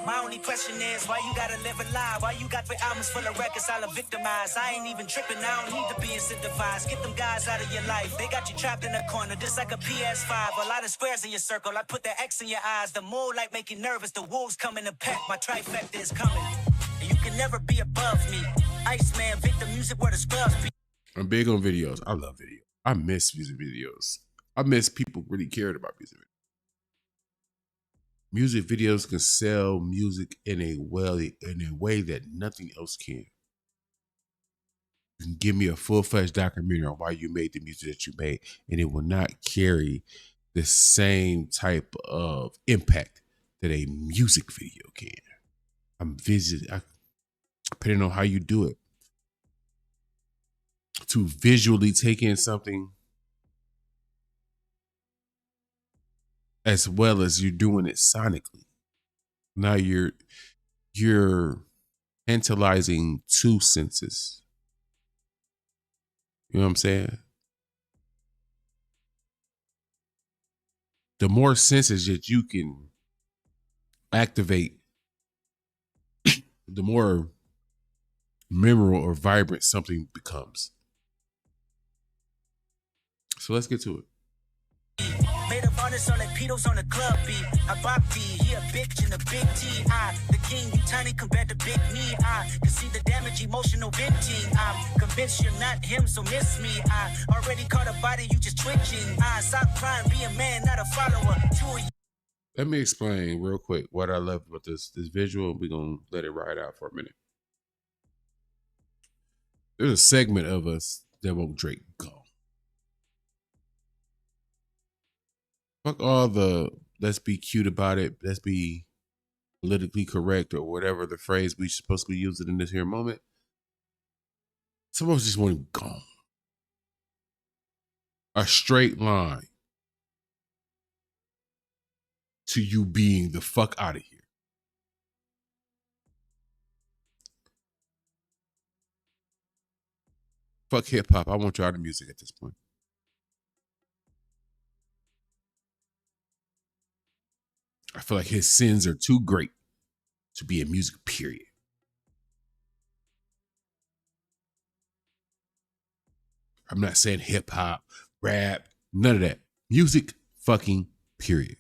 My only question is, why you gotta live a lie? Why you got the albums full of records all victimized? I ain't even tripping, I don't need to be incentivized. Get them guys out of your life. They got you trapped in a corner, just like a PS5. A lot of squares in your circle, I put the X in your eyes. The more like make you nervous, the wolves coming to pack. My trifecta is coming, and you can never be above me. ICEMAN, victim music where the scrubs be. I'm big on videos. I love video. I miss music videos. I miss people really caring about music videos. Music videos can sell music in a way that nothing else can. You can give me a full-fledged documentary on why you made the music that you made, and it will not carry the same type of impact that a music video can. Depending on how you do it, to visually take in something as well as you're doing it sonically. Now you're tantalizing two senses. You know what I'm saying? The more senses that you can activate, the more memorable or vibrant something becomes. So let's get to it. Made of artists on the pedos on the club beat. I bop D, he a bitch in a big T. I, the king, you tiny compared to big me. I can see the damage, emotional venting. I'm convinced you're not him, so miss me. I already caught a body, you just twitching. I stop crying, be a man, not a follower. Let me explain real quick what I love about this visual. We're going to let it ride out for a minute. There's a segment of us that won't Drake go. Fuck all the let's be cute about it, let's be politically correct or whatever the phrase we supposed to be using in this here moment. Some of us just want him gone. A straight line to you being the fuck out of here. Fuck hip hop. I want you out of music at this point. I feel like his sins are too great to be in music, period. I'm not saying hip hop, rap, none of that. Music, fucking, period.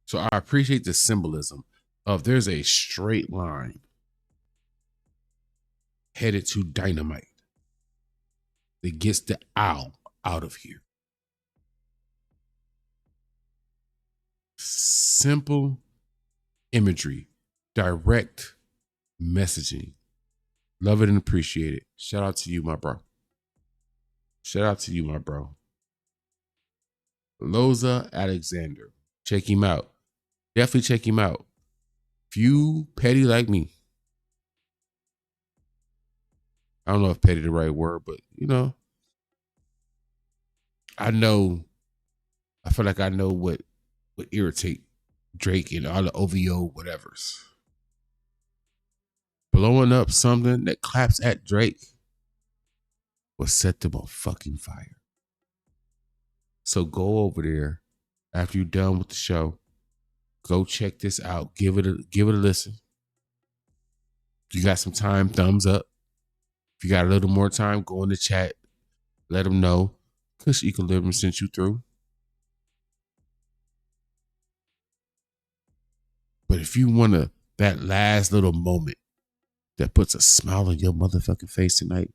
So I appreciate the symbolism of there's a straight line headed to dynamite that gets the owl out of here. Simple imagery, direct messaging. Love it and appreciate it. Shout out to you, my bro. Shout out to you, my bro. Loza Alexander. Check him out. Definitely check him out. If you petty like me, I don't know if petty the right word, but you know, I feel like I know what would irritate Drake and all the OVO whatevers. Blowing up something that claps at Drake will set them on fucking fire. So go over there after you're done with the show. Go check this out. Give it a listen. If you got some time, thumbs up. If you got a little more time, go in the chat. Let them know Kush Equilibrium sent you through. But if you want that last little moment that puts a smile on your motherfucking face tonight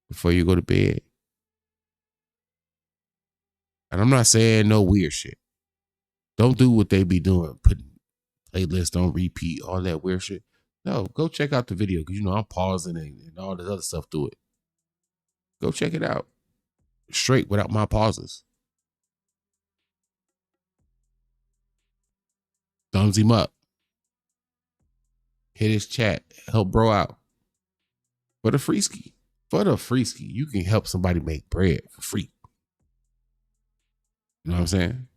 before you go to bed, and I'm not saying no weird shit. Don't do what they be doing, putting playlists on repeat, all that weird shit. No, go check out the video because you know I'm pausing and all this other stuff through it. Go check it out. Straight without my pauses. Thumbs him up. Hit his chat. Help bro out. For the free ski. You can help somebody make bread for free. You know what I'm saying?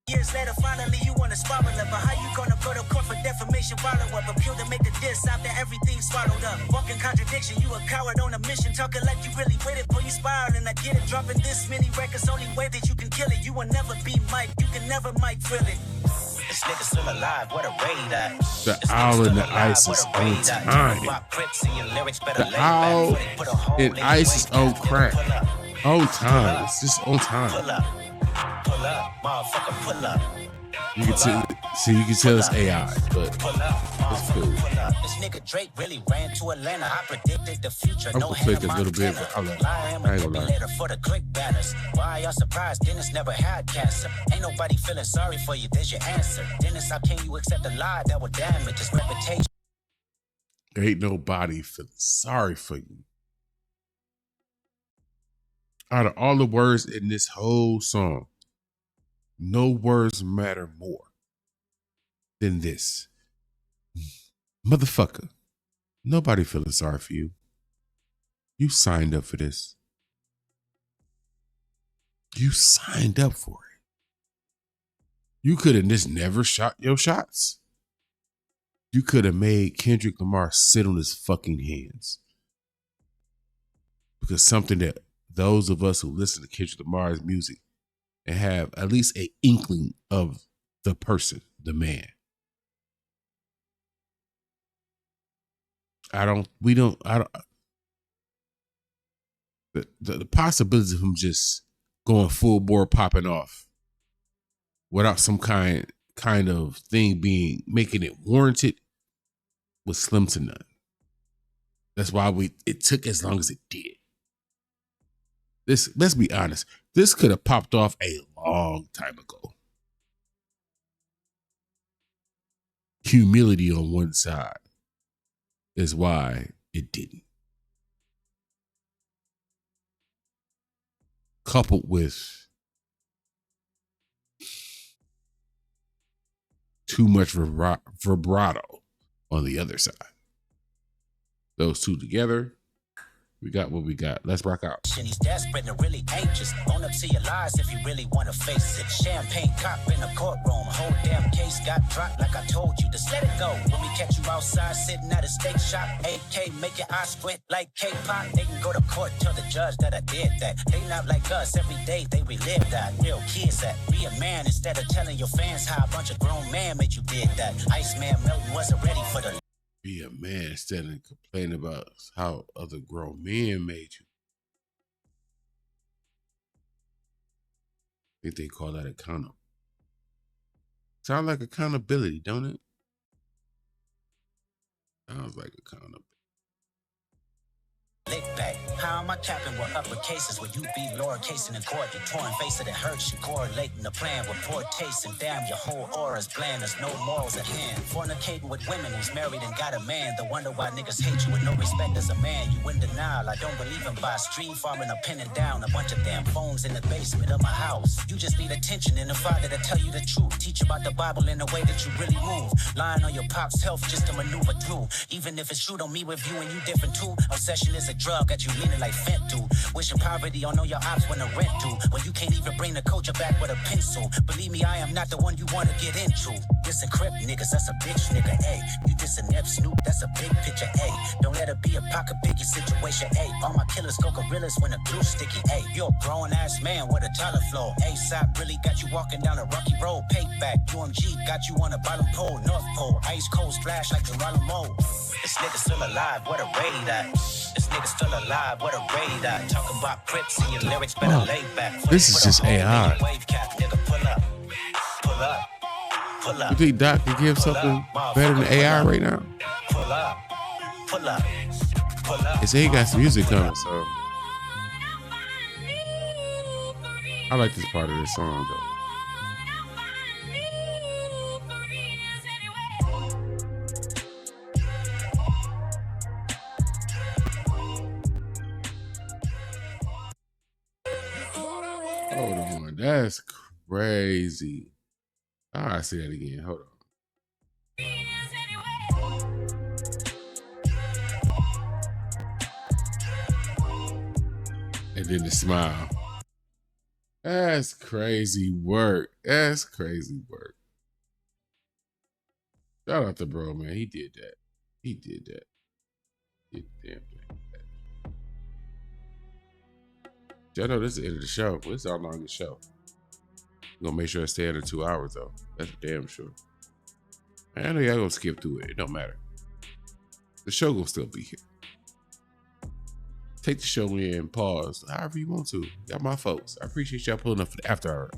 Years later, finally you want to spiral up. But how you gonna go to court for defamation, follow up? Appeal to make the diss after everything's swallowed up. Walking contradiction, you a coward on a mission. Talking like you really with it, boy, you spiraling. I get it, dropping this many records, only way that you can kill it. You will never be Mike, you can never Mike feel it. This nigga still alive, what a raid at. The owl in the ice is on time. The owl in ice is on crack. On time. It's just on time. Pull up, motherfucker, pull up. You can tell it's AI, but it's cool. This nigga Drake really ran to Atlanta. I predicted the future. I'm gonna click a little bit, but I ain't gonna lie. For the click banners. Why y'all surprised? Dennis never had cancer. Ain't nobody feeling sorry for you. There's your answer. Dennis, how can you accept a lie that will damage his reputation? Ain't nobody feeling sorry for you. Out of all the words in this whole song, no words matter more than this. Motherfucker, nobody feeling sorry for you. You signed up for this. You signed up for it. You could have just never shot your shots. You could have made Kendrick Lamar sit on his fucking hands. Because something that those of us who listen to Kendrick Lamar's music and have at least an inkling of the person, the man. The possibilities of him just going full bore popping off without some kind of thing making it warranted was slim to none. That's why it took as long as it did. Let's be honest. This could have popped off a long time ago. Humility on one side is why it didn't. Coupled with too much vibrato on the other side. Those two together, we got what we got. Let's rock out. He's desperate and really anxious. Own up to your lies if you really want to face it. Champagne cop in a courtroom. Whole damn case got dropped like I told you. Just let it go. When we catch you outside sitting at a steak shop, AK make your eyes squint like K-pop. They can go to court, tell the judge that I did that. They not like us. Every day they relive that. Real kids that. Be a man instead of telling your fans how a bunch of grown men made you did that. ICEMAN Milton wasn't ready for the... Be a man instead of complaining about how other grown men made you. I think they call that accountable. Sounds like accountability, don't it? Sounds like accountability. Hey, how am I capping with upper cases when you be lowercase in court? Your torn face that it hurts you, correlating the plan with poor taste. And damn, your whole aura's bland. There's no morals at hand. Fornicating with women who's married and got a man. The wonder why niggas hate you with no respect as a man. You in denial. I don't believe in by street farming or pinning down a bunch of damn phones in the basement of my house. You just need attention and a father to tell you the truth. Teach about the Bible in a way that you really move. Lying on your pop's health just to maneuver through. Even if it's true, don't me with you and you different too. Obsession is a drug that you leaning like fent do. Wishing poverty on all your ops when the rent due. When you can't even bring the culture back with a pencil. Believe me, I am not the one you want to get into. Dissing crip niggas, that's a bitch nigga, ayy. You dissing Nep Snoop, that's a big picture, ayy. Don't let it be a pocket biggie situation, ayy. All my killers go gorillas when the glue sticky, ayy. You're a grown ass man with a toilet flow. ASAP really got you walking down a rocky road. Payback, UMG got you on the bottom pole. North Pole, ice cold splash like Geronimo. This nigga still alive, what a raid at. This nigga still alive, what a raid at. Talking about Crips and your lyrics better lay back. This is just AI. Wave cap, nigga, pull up, pull up, pull up. You think Doc can give something better than AI right now? Pull up, pull up, pull up. They say he got some music coming, so I like this part of this song though. Hold on, that's crazy. I say that again. Hold on. And then the smile. That's crazy work. That's crazy work. Shout out to bro, man. He did that. He did that. He did the damn thing. I know this is the end of the show, but it's our longest show. I'm gonna make sure I stay under 2 hours though. That's damn sure. I know y'all gonna skip through it. It don't matter. The show gonna still be here. Take the show in, pause, however you want to. Y'all my folks. I appreciate y'all pulling up for the after hour.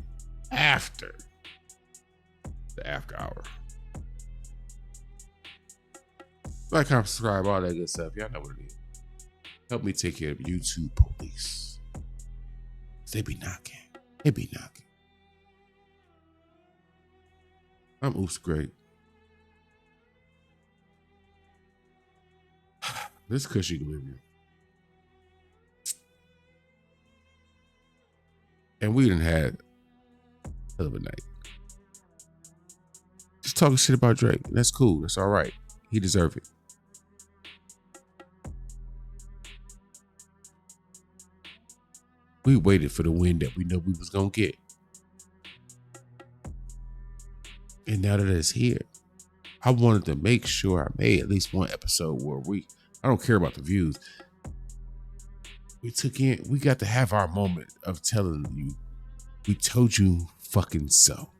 After the after hour. Like, comment, subscribe, all that good stuff. Y'all know what it is. Help me take care of YouTube police. They be knocking. They be knocking. I'm Oops Great. This is Kush Equilibrium. And we done had a hell of a night. Just talking shit about Drake. That's cool. That's all right. He deserves it. We waited for the win that we know we was gonna get. And now that it's here, I wanted to make sure I made at least one episode where I don't care about the views. We got to have our moment of telling you, we told you fucking so.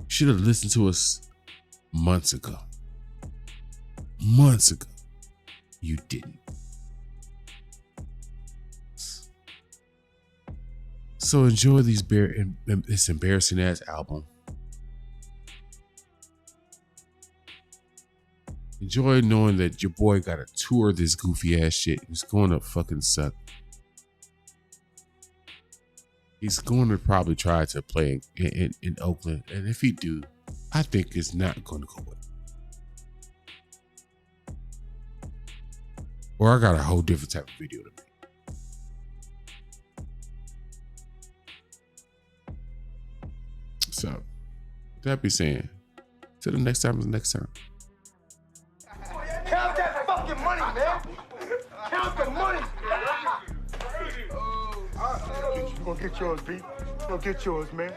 Should have listened to us months ago. Months ago. You didn't. So enjoy this embarrassing ass album. Enjoy knowing that your boy got to tour this goofy ass shit. It's going to fucking suck. He's going to probably try to play in Oakland. And if he do, I think it's not going to go well. Or I got a whole different type of video to make. So, that be saying, till the next time is the next time. Count that fucking money, man. Count the money. You gonna get yours, B. You gonna get yours, man.